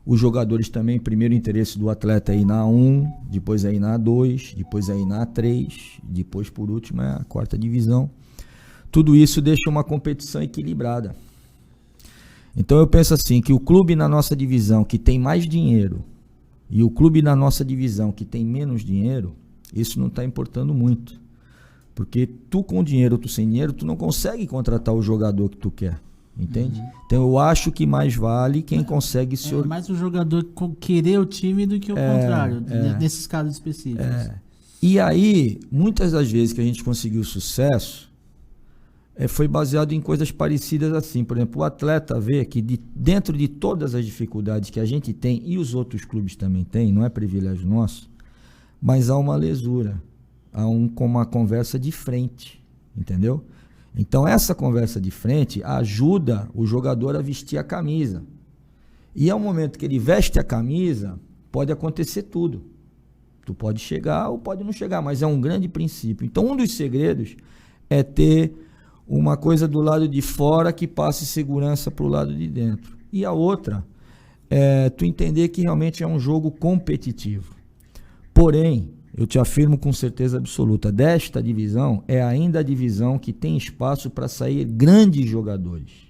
os jogadores também, primeiro interesse do atleta é ir na A1, depois é ir na A2, depois é ir na A3, depois, por último, é a quarta divisão. Tudo isso deixa uma competição equilibrada. Então eu penso assim, que o clube na nossa divisão que tem mais dinheiro e o clube na nossa divisão que tem menos dinheiro, isso não está importando muito. Porque tu com dinheiro, tu sem dinheiro, tu não consegue contratar o jogador que tu quer. Entende? Então eu acho que mais vale quem consegue se organizar. Mais o jogador querer o time do que o contrário, nesses casos específicos. E aí, muitas das vezes que a gente conseguiu sucesso, foi baseado em coisas parecidas assim. Por exemplo, o atleta vê que dentro de todas as dificuldades que a gente tem, e os outros clubes também têm, não é privilégio nosso, mas há uma lesura, há uma conversa de frente, entendeu? Então essa conversa de frente ajuda o jogador a vestir a camisa. E ao momento que ele veste a camisa, pode acontecer tudo. Tu pode chegar ou pode não chegar, mas é um grande princípio. Então um dos segredos é ter uma coisa do lado de fora que passe segurança para o lado de dentro. E a outra é tu entender que realmente é um jogo competitivo. Porém, eu te afirmo com certeza absoluta, desta divisão é ainda a divisão que tem espaço para sair grandes jogadores.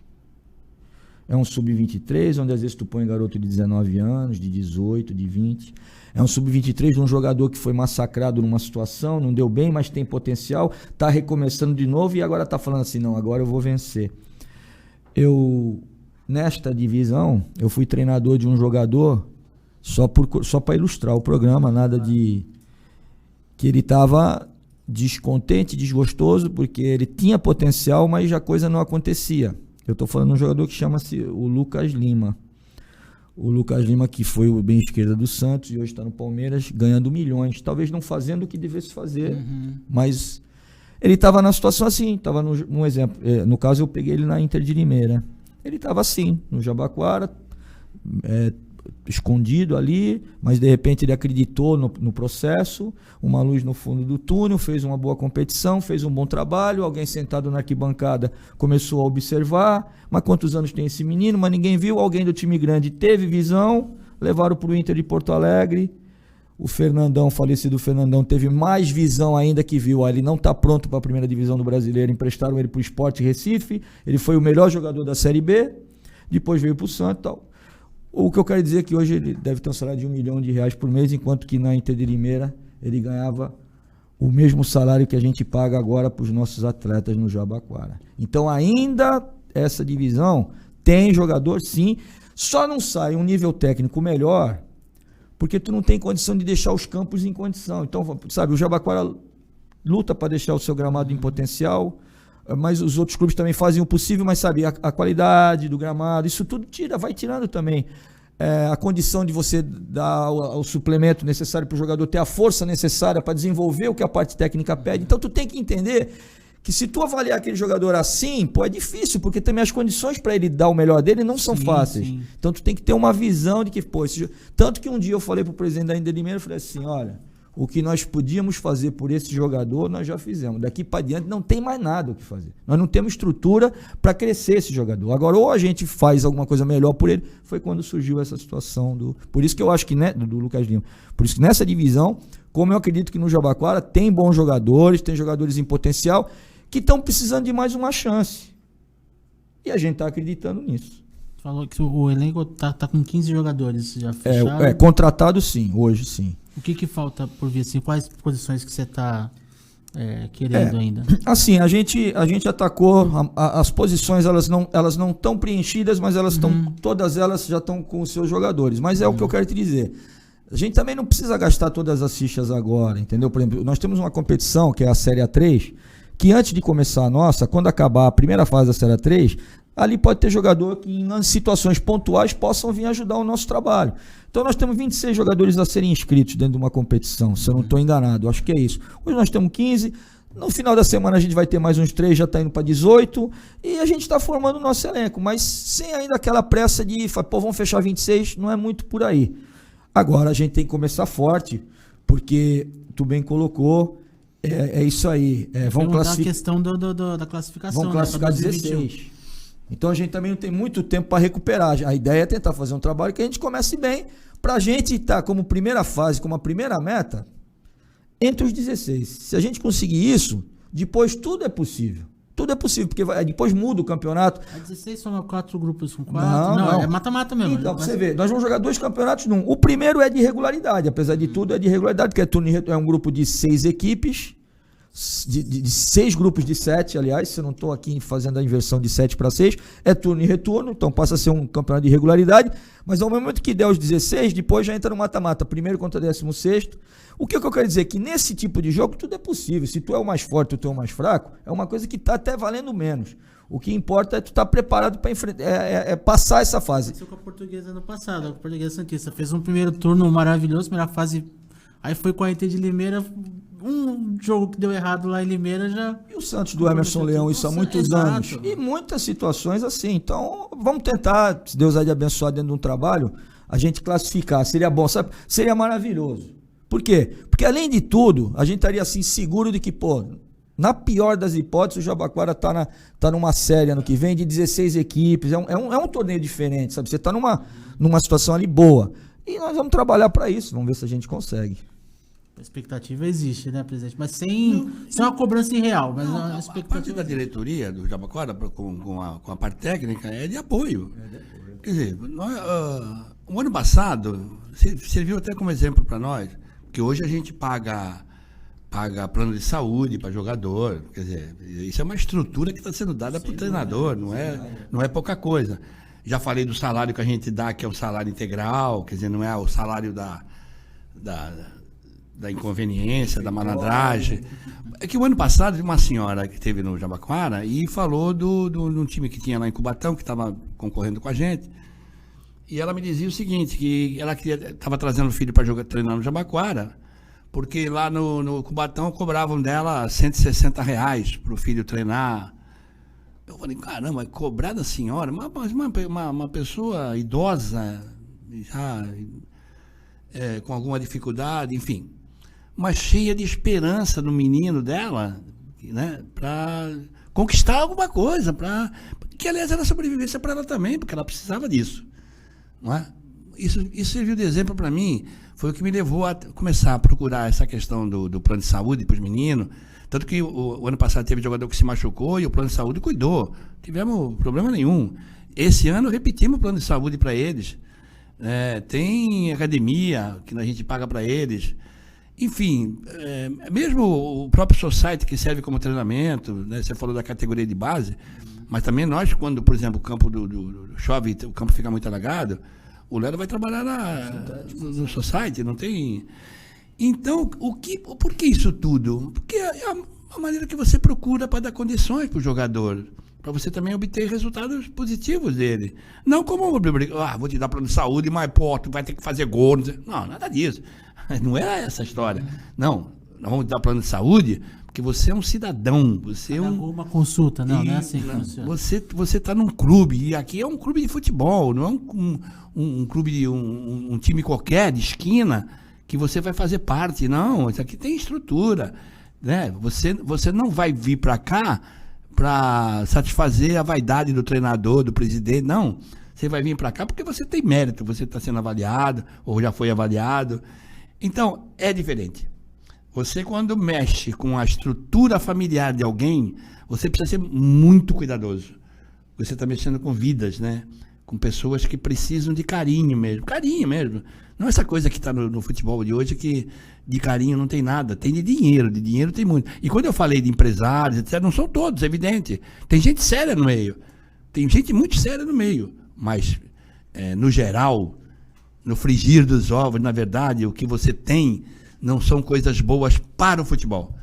É um sub-23, onde às vezes tu põe garoto de 19 anos, de 18, de 20. É um sub-23 de um jogador que foi massacrado numa situação, não deu bem, mas tem potencial, está recomeçando de novo e agora está falando assim, não, agora eu vou vencer. Nesta divisão, eu fui treinador de um jogador, só para ilustrar o programa, nada de... que ele estava descontente, desgostoso, porque ele tinha potencial, mas a coisa não acontecia. Eu estou falando de um jogador que chama-se o Lucas Lima. O Lucas Lima, que foi o bem esquerda do Santos e hoje está no Palmeiras, ganhando milhões. Talvez não fazendo o que devesse fazer, mas ele estava na situação assim, estava num exemplo. No caso, eu peguei ele na Inter de Limeira. Ele estava assim, no Jabaquara, escondido ali, mas de repente ele acreditou no processo, uma luz no fundo do túnel, fez uma boa competição, fez um bom trabalho, alguém sentado na arquibancada começou a observar, mas quantos anos tem esse menino, mas ninguém viu, alguém do time grande teve visão, levaram para o Inter de Porto Alegre, o Fernandão, falecido Fernandão, teve mais visão ainda que viu, ele não está pronto para a primeira divisão do Brasileiro, emprestaram ele para o Sport Recife, ele foi o melhor jogador da Série B, depois veio para o Santos e tal. O que eu quero dizer é que hoje ele deve ter um salário de R$1 milhão por mês, enquanto que na Inter de Limeira ele ganhava o mesmo salário que a gente paga agora para os nossos atletas no Jabaquara. Então ainda essa divisão tem jogador sim, só não sai um nível técnico melhor, porque tu não tem condição de deixar os campos em condição. Então, sabe, o Jabaquara luta para deixar o seu gramado em potencial, mas os outros clubes também fazem o possível, mas sabe, a qualidade do gramado, isso tudo vai tirando também. A condição de você dar o suplemento necessário para o jogador ter a força necessária para desenvolver o que a parte técnica pede. Então tu tem que entender que se tu avaliar aquele jogador assim, pô, é difícil, porque também as condições para ele dar o melhor dele não são fáceis. Sim. Então tu tem que ter uma visão de que, pô, tanto que um dia eu falei pro presidente da Inter Limeira, eu falei assim, olha, o que nós podíamos fazer por esse jogador, nós já fizemos. Daqui para diante não tem mais nada o que fazer. Nós não temos estrutura para crescer esse jogador. Agora, ou a gente faz alguma coisa melhor por ele, foi quando surgiu essa situação por isso que eu acho que, né, do Lucas Lima, por isso que nessa divisão, como eu acredito que no Jabaquara tem bons jogadores, tem jogadores em potencial, que estão precisando de mais uma chance. E a gente está acreditando nisso. Falou que o elenco tá com 15 jogadores já fechados. Contratado sim, hoje sim. O que falta por vir? Assim, quais posições que você está querendo ainda? Assim, a gente atacou, as posições elas não estão preenchidas, mas elas estão, todas elas já estão com os seus jogadores. Mas é o que eu quero te dizer. A gente também não precisa gastar todas as fichas agora, entendeu? Por exemplo, nós temos uma competição que é a Série A3, que antes de começar a nossa, quando acabar a primeira fase da Série A3, ali pode ter jogador que em situações pontuais possam vir ajudar o nosso trabalho. Então nós temos 26 jogadores a serem inscritos dentro de uma competição, se eu não estou enganado, acho que é isso. Hoje nós temos 15, no final da semana a gente vai ter mais uns 3, já está indo para 18, e a gente está formando o nosso elenco, mas sem ainda aquela pressa de, pô, vamos fechar 26, não é muito por aí. Agora a gente tem que começar forte, porque tu bem colocou, é isso aí. Vamos classificar a questão da classificação. Vamos classificar 16. Então a gente também não tem muito tempo para recuperar. A ideia é tentar fazer um trabalho que a gente comece bem, para a gente estar como primeira fase, como a primeira meta, entre os 16. Se a gente conseguir isso, depois tudo é possível. Tudo é possível, porque depois muda o campeonato. A 16 são 4 grupos com 4? Não, é mata-mata mesmo. Então, pra você ver, nós vamos jogar 2 campeonatos num. O primeiro é de regularidade, apesar de tudo é de regularidade, porque é um grupo de 6 equipes, de 6 grupos de 7, aliás, se eu não estou aqui fazendo a inversão de 7 para 6, é turno e retorno, então passa a ser um campeonato de regularidade, mas ao momento que der os 16, depois já entra no mata-mata, primeiro contra 16º. O que eu quero dizer é que nesse tipo de jogo tudo é possível. Se tu é o mais forte ou tu é o mais fraco, é uma coisa que está até valendo menos. O que importa é tu estar preparado para enfrentar, passar essa fase. Aconteceu com a Portuguesa ano passado, a Portuguesa Santista fez um primeiro turno maravilhoso, primeira fase, aí foi com a Inter de Limeira, um jogo que deu errado lá em Limeira já... E o Santos do Emerson Leão, isso há muitos anos. E muitas situações assim. Então, vamos tentar, se Deus há de abençoar dentro de um trabalho, a gente classificar. Seria bom, sabe? Seria maravilhoso. Por quê? Porque além de tudo, a gente estaria assim seguro de que, pô, na pior das hipóteses, o Jabaquara tá numa série ano que vem de 16 equipes, é um torneio diferente, sabe? Você tá numa situação ali boa. E nós vamos trabalhar para isso, vamos ver se a gente consegue. A expectativa existe, né, presidente? Mas sem uma cobrança irreal. Mas a expectativa... A parte da diretoria do Jabaquara com a parte técnica é de apoio. Quer dizer, o ano passado serviu até como exemplo para nós, que hoje a gente paga plano de saúde para jogador, quer dizer, isso é uma estrutura que está sendo dada para o treinador, não é pouca coisa. Já falei do salário que a gente dá, que é o salário integral, quer dizer, não é o salário da inconveniência, da malandragem. É que o ano passado, uma senhora que esteve no Jabaquara e falou de um time que tinha lá em Cubatão, que estava concorrendo com a gente. E ela me dizia o seguinte, que ela estava trazendo o filho para treinar no Jabaquara, porque lá no Cubatão cobravam dela R$160 para o filho treinar. Eu falei, caramba, cobrar da senhora? Mas uma pessoa idosa, já com alguma dificuldade, enfim, mas cheia de esperança no menino dela, né, para conquistar alguma coisa, que aliás era sobrevivência para ela também, porque ela precisava disso. Não é? Isso serviu de exemplo para mim, foi o que me levou a começar a procurar essa questão do plano de saúde para os meninos, tanto que o ano passado teve jogador que se machucou e o plano de saúde cuidou, tivemos problema nenhum. Esse ano repetimos o plano de saúde para eles, tem academia que a gente paga para eles, enfim, mesmo o próprio Society que serve como treinamento, né, você falou da categoria de base, mas também nós, quando, por exemplo, o campo do chove, o campo fica muito alagado, o Lero vai trabalhar no Society, não tem... Então, por que isso tudo? Porque é a maneira que você procura para dar condições para o jogador, para você também obter resultados positivos dele. Não como, vou te dar plano de saúde, mas pô, tu vai ter que fazer gol. Não, nada disso. Não é essa história. Não, nós vamos dar plano de saúde, porque você é um cidadão, você é uma consulta, não é assim que funciona. Você está num clube, e aqui é um clube de futebol, não é um clube de um time qualquer, de esquina, que você vai fazer parte, não, isso aqui tem estrutura, né? Você não vai vir para cá para satisfazer a vaidade do treinador, do presidente, não. Você vai vir para cá porque você tem mérito, você está sendo avaliado, ou já foi avaliado. Então, é diferente. Você, quando mexe com a estrutura familiar de alguém, você precisa ser muito cuidadoso. Você está mexendo com vidas, né? Com pessoas que precisam de carinho mesmo. Carinho mesmo. Não essa coisa que está no futebol de hoje, que de carinho não tem nada. Tem de dinheiro tem muito. E quando eu falei de empresários, etc., não são todos, é evidente. Tem gente séria no meio. Tem gente muito séria no meio. Mas, no geral, no frigir dos ovos, na verdade, o que você tem não são coisas boas para o futebol.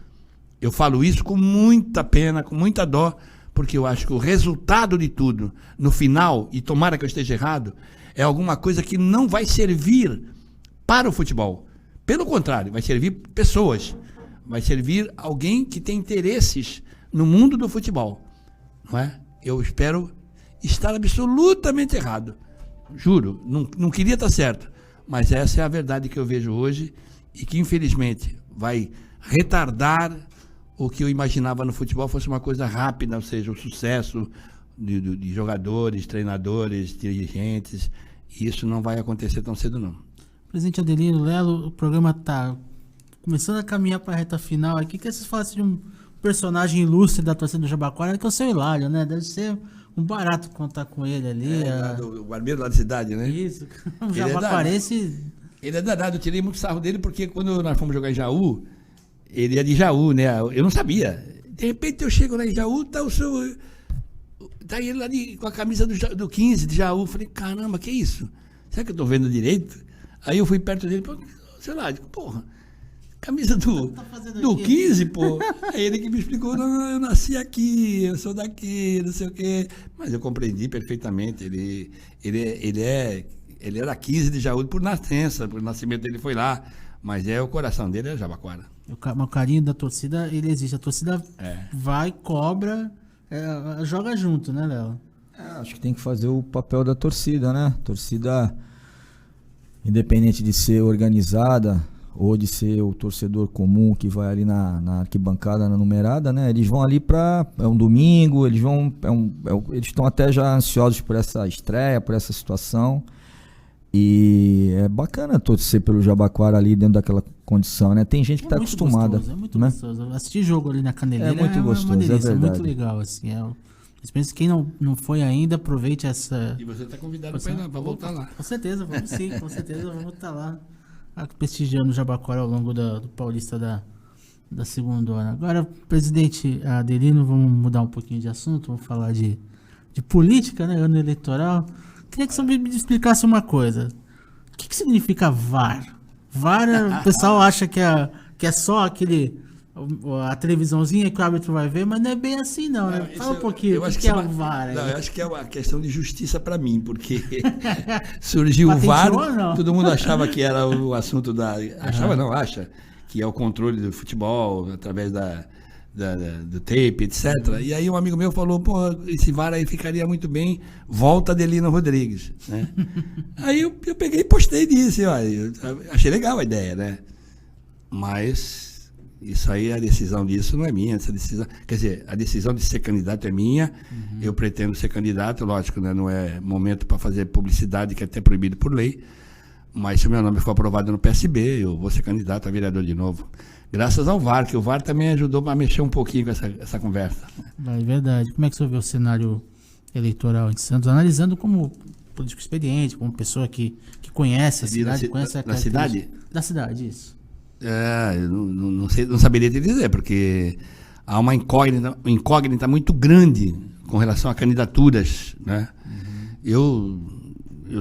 Eu falo isso com muita pena, com muita dó, porque eu acho que o resultado de tudo, no final, e tomara que eu esteja errado, é alguma coisa que não vai servir para o futebol. Pelo contrário, vai servir pessoas. Vai servir alguém que tem interesses no mundo do futebol. Não é? Eu espero estar absolutamente errado. Juro, não queria estar certo. Mas essa é a verdade que eu vejo hoje e que, infelizmente, vai retardar o que eu imaginava no futebol fosse uma coisa rápida, ou seja, o sucesso de jogadores, treinadores, dirigentes. E isso não vai acontecer tão cedo, não. Presidente Adelino, Lelo, o programa está começando a caminhar para a reta final aqui. Que vocês falassem de um personagem ilustre da torcida do Jabaquara, que é o seu Hilário, né? Deve ser um barato contar com ele ali. O barbeiro lá da cidade, né? Isso, o jabaquarense. Ele é danado, eu tirei muito sarro dele, porque quando nós fomos jogar em Jaú, ele é de Jaú, né? Eu não sabia. De repente eu chego lá em Jaú, tá o seu. Tá ele lá com a camisa do 15 de Jaú. Falei, caramba, que isso? Será que eu tô vendo direito? Aí eu fui perto dele, sei lá, digo, porra, camisa do 15, pô. Aí ele que me explicou, não, eu nasci aqui, eu sou daqui, não sei o quê. Mas eu compreendi perfeitamente. Ele era 15 de Jaú por nascença, por nascimento dele foi lá. Mas o coração dele é Jabaquara. O carinho da torcida, ele existe. A torcida vai, cobra, joga junto, né, Léo? Acho que tem que fazer o papel da torcida, né? Torcida, independente de ser organizada ou de ser o torcedor comum que vai ali na arquibancada, na numerada, né? Eles vão ali é um domingo, eles estão até já ansiosos por essa estreia, por essa situação. E é bacana torcer pelo Jabaquara ali dentro daquela condição, né? Tem gente que está acostumada. Gostoso, é muito gostoso. Assistir jogo ali na Caneleira é muito gostoso, uma delícia, é muito legal, assim. Espero que quem não foi ainda, aproveite essa... E você está convidado para voltar lá. Com certeza, vamos sim, com certeza vamos estar lá prestigiando o Jabaquara ao longo do Paulista da segunda hora. Agora, presidente Adelino, vamos mudar um pouquinho de assunto, vamos falar de política, né? Ano eleitoral. Queria que você me explicasse uma coisa. O que significa VAR? VAR, o pessoal acha que é só a televisãozinha que o árbitro vai ver, mas não é bem assim não, né? Fala um pouquinho, o que é o VAR? Não, eu acho que é uma questão de justiça para mim, porque surgiu o VAR, todo mundo achava que era o assunto acha que é o controle do futebol através do tape, etc. E aí um amigo meu falou, pô, esse VAR aí ficaria muito bem, volta Adelino Rodrigues, né? Aí eu peguei e postei nisso, eu achei legal a ideia, né? Mas isso aí, a decisão disso não é minha, quer dizer, a decisão de ser candidato é minha, eu pretendo ser candidato, lógico, né? Não é momento para fazer publicidade, que é até proibido por lei, mas se o meu nome for aprovado no PSB, eu vou ser candidato a vereador de novo. Graças ao VAR, que o VAR também ajudou a mexer um pouquinho com essa conversa. É verdade. Como é que você vê o cenário eleitoral em Santos? Analisando como político experiente, como pessoa que conhece a cidade, conhece a cidade? Da cidade, isso. Eu não saberia te dizer, porque há uma incógnita muito grande com relação a candidaturas, né? Eu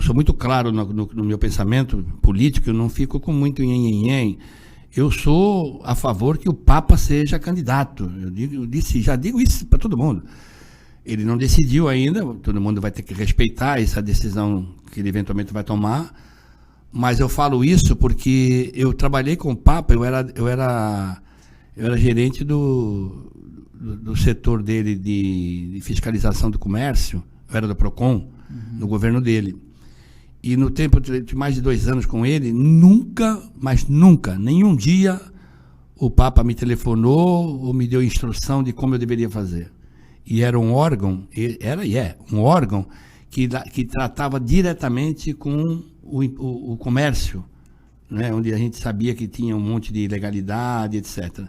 sou muito claro no meu pensamento político, eu não fico com muito nhen. Eu sou a favor que o Papa seja candidato. Já digo isso para todo mundo. Ele não decidiu ainda, todo mundo vai ter que respeitar essa decisão que ele eventualmente vai tomar, Mas eu falo isso porque eu trabalhei com o Papa, eu era gerente do setor dele de fiscalização do comércio, eu era do PROCON, no governo dele. E no tempo de mais de 2 anos com ele, nunca, mas nunca, nenhum dia, o Papa me telefonou ou me deu instrução de como eu deveria fazer. E era um órgão, um órgão que tratava diretamente com o comércio, né, onde a gente sabia que tinha um monte de ilegalidade, etc.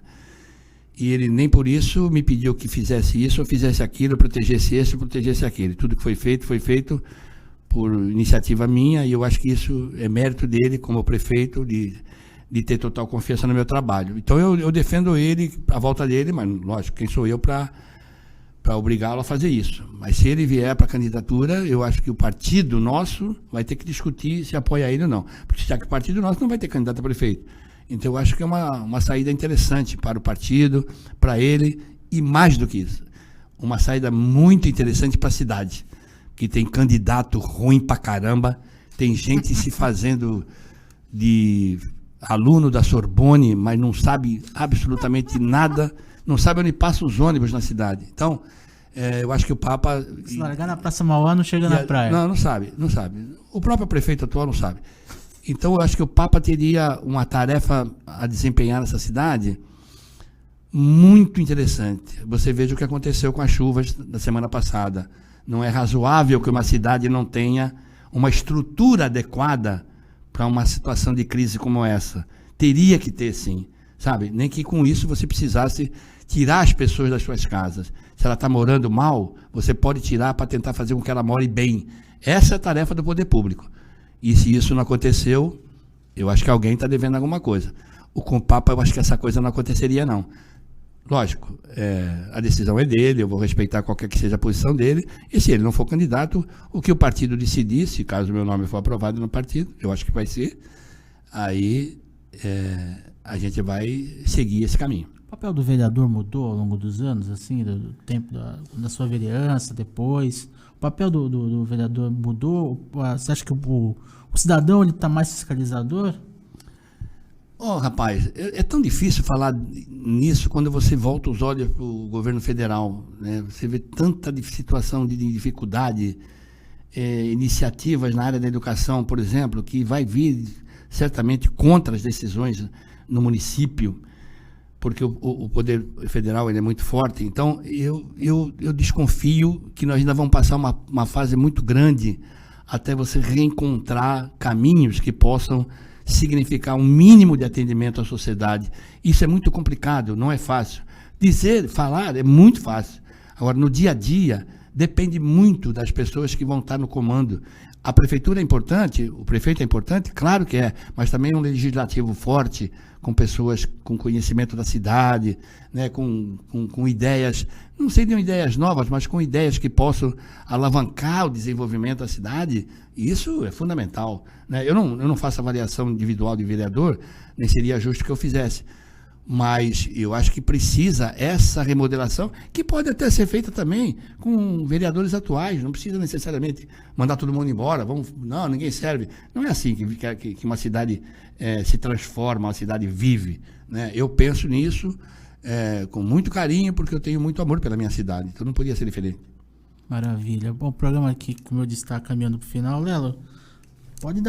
E ele nem por isso me pediu que fizesse isso ou fizesse aquilo, protegesse esse ou protegesse aquele. Tudo que foi feito por iniciativa minha, e eu acho que isso é mérito dele como prefeito de ter total confiança no meu trabalho. Então eu defendo ele, a volta dele, mas lógico, quem sou eu para obrigá-lo a fazer isso. Mas se ele vier para a candidatura, eu acho que o partido nosso vai ter que discutir se apoia ele ou não. Porque já que o partido nosso não vai ter candidato a prefeito. Então eu acho que é uma saída interessante para o partido, para ele, e mais do que isso, uma saída muito interessante para a cidade, que tem candidato ruim pra caramba, tem gente se fazendo de aluno da Sorbonne, mas não sabe absolutamente nada, não sabe onde passam os ônibus na cidade. Então, eu acho que o Papa... Se largar na Praça Mauá, não chega na praia. Não sabe. O próprio prefeito atual não sabe. Então, eu acho que o Papa teria uma tarefa a desempenhar nessa cidade muito interessante. Você veja o que aconteceu com as chuvas da semana passada. Não é razoável que uma cidade não tenha uma estrutura adequada para uma situação de crise como essa. Teria que ter, sim. Sabe? Nem que com isso você precisasse tirar as pessoas das suas casas. Se ela está morando mal, você pode tirar para tentar fazer com que ela more bem. Essa é a tarefa do poder público. E se isso não aconteceu, eu acho que alguém está devendo alguma coisa. Com o Papa, eu acho que essa coisa não aconteceria, não. Lógico, a decisão é dele, eu vou respeitar qualquer que seja a posição dele, e se ele não for candidato, o que o partido decidir, se caso o meu nome for aprovado no partido, eu acho que vai ser, aí a gente vai seguir esse caminho. O papel do vereador mudou ao longo dos anos, assim, do tempo da sua vereança, depois? O papel do vereador mudou? Você acha que o cidadão está mais fiscalizador? Rapaz, é tão difícil falar nisso quando você volta os olhos para o governo federal, né? Você vê tanta situação de dificuldade, iniciativas na área da educação, por exemplo, que vai vir certamente contra as decisões no município, porque o poder federal ele é muito forte. Então, eu desconfio que nós ainda vamos passar uma fase muito grande até você reencontrar caminhos que possam significar um mínimo de atendimento à sociedade. Isso é muito complicado, não é fácil. Falar é muito fácil. Agora, no dia a dia, depende muito das pessoas que vão estar no comando. A prefeitura é importante, o prefeito é importante, claro que é, mas também um legislativo forte, com pessoas com conhecimento da cidade, né, com ideias, não seriam ideias novas, mas com ideias que possam alavancar o desenvolvimento da cidade. Isso é fundamental, né? Eu não faço avaliação individual de vereador, nem seria justo que eu fizesse. Mas eu acho que precisa essa remodelação, que pode até ser feita também com vereadores atuais, não precisa necessariamente mandar todo mundo embora, não, ninguém serve. Não é assim que uma cidade se transforma, uma cidade vive, né? Eu penso nisso com muito carinho, porque eu tenho muito amor pela minha cidade, então não podia ser diferente. Maravilha. Bom, o programa aqui, como eu disse, está caminhando para o final. Lelo, pode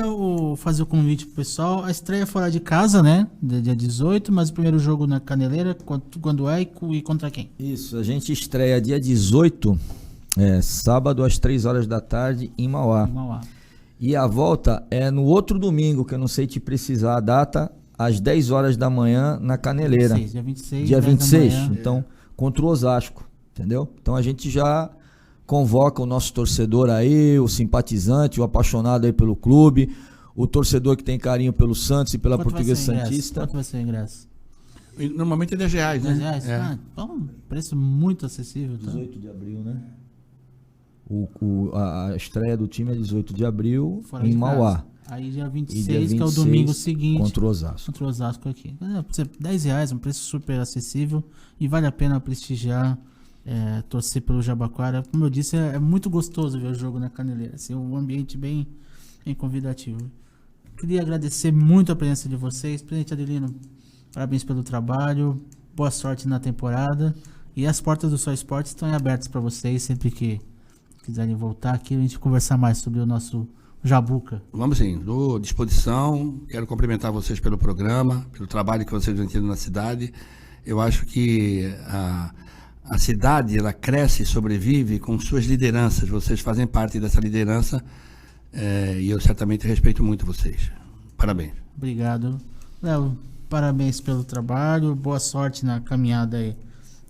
fazer o convite pro pessoal. A estreia é fora de casa, né? Dia 18, mas o primeiro jogo na Caneleira, quando é e contra quem? Isso, a gente estreia dia 18, sábado às 3 horas da tarde em Mauá. E a volta é no outro domingo, que eu não sei te precisar a data, às 10 horas da manhã na Caneleira. Dia 26. Dia 26, então, contra o Osasco, entendeu? Então a gente já convoca o nosso torcedor aí, o simpatizante, o apaixonado aí pelo clube, o torcedor que tem carinho pelo Santos e pela Portuguesa Santista. Quanto vai ser o ingresso? Normalmente é R$10, né? R$10? Então, preço muito acessível. Tá? 18 de abril, né? A estreia do time é 18 de abril em Mauá. Aí dia 26, que é o domingo seguinte. Contra o Osasco. Contra o Osasco aqui. R$10, um preço super acessível e vale a pena prestigiar. Torcer pelo Jabaquara. Como eu disse, é muito gostoso ver o jogo na Caneleira. Assim, um ambiente bem convidativo. Queria agradecer muito a presença de vocês. Presidente Adelino, parabéns pelo trabalho, boa sorte na temporada. E as portas do Só Esportes estão abertas para vocês, sempre que quiserem voltar aqui, a gente conversar mais sobre o nosso Jabuca. Vamos sim, estou à disposição. Quero cumprimentar vocês pelo programa, pelo trabalho que vocês vêm tendo na cidade. Eu acho que a cidade, ela cresce e sobrevive com suas lideranças. Vocês fazem parte dessa liderança e eu certamente respeito muito vocês. Parabéns. Obrigado. Léo, parabéns pelo trabalho, boa sorte na caminhada aí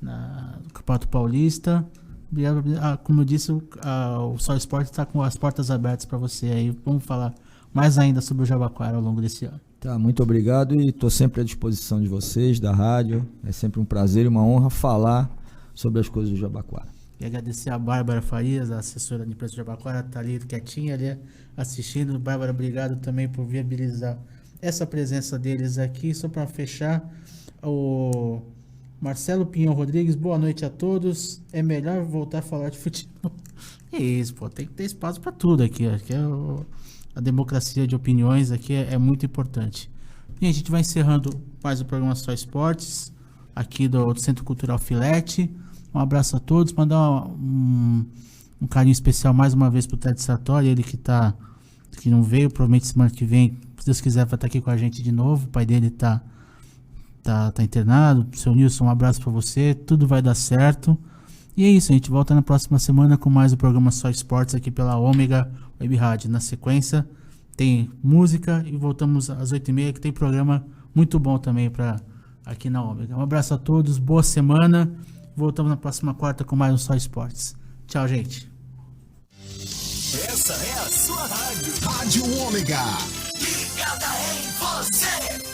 no Campeonato Paulista. Obrigado. Como eu disse, o Só Esporte está com as portas abertas para você aí. Vamos falar mais ainda sobre o Jabaquara ao longo desse ano. Tá, muito obrigado e estou sempre à disposição de vocês, da rádio. É sempre um prazer e uma honra falar sobre as coisas do Jabaquara. E agradecer a Bárbara Farias, a assessora da imprensa do Jabaquara, está ali quietinha ali assistindo. Bárbara, obrigado também por viabilizar essa presença deles aqui. Só para fechar, o Marcelo Pinhão Rodrigues, boa noite a todos. É melhor voltar a falar de futebol. É isso, pô, tem que ter espaço para tudo aqui. Aqui a democracia de opiniões aqui é muito importante. E a gente vai encerrando mais o programa Só Esportes, aqui do Centro Cultural Filete. Um abraço a todos, mandar um carinho especial mais uma vez pro Ted Sartori, ele que não veio, provavelmente semana que vem, se Deus quiser, vai estar aqui com a gente de novo. O pai dele tá internado. Seu Nilson, um abraço para você, tudo vai dar certo. E é isso, a gente volta na próxima semana com mais o programa Só Esportes aqui pela Ômega Web Rádio. Na sequência tem música e voltamos às 8h30, que tem programa muito bom também aqui na Ômega. Um abraço a todos, boa semana. Voltamos na próxima quarta com mais um Só Esportes. Tchau, gente. Essa é a sua rádio. Rádio Ômega. Ligada em você.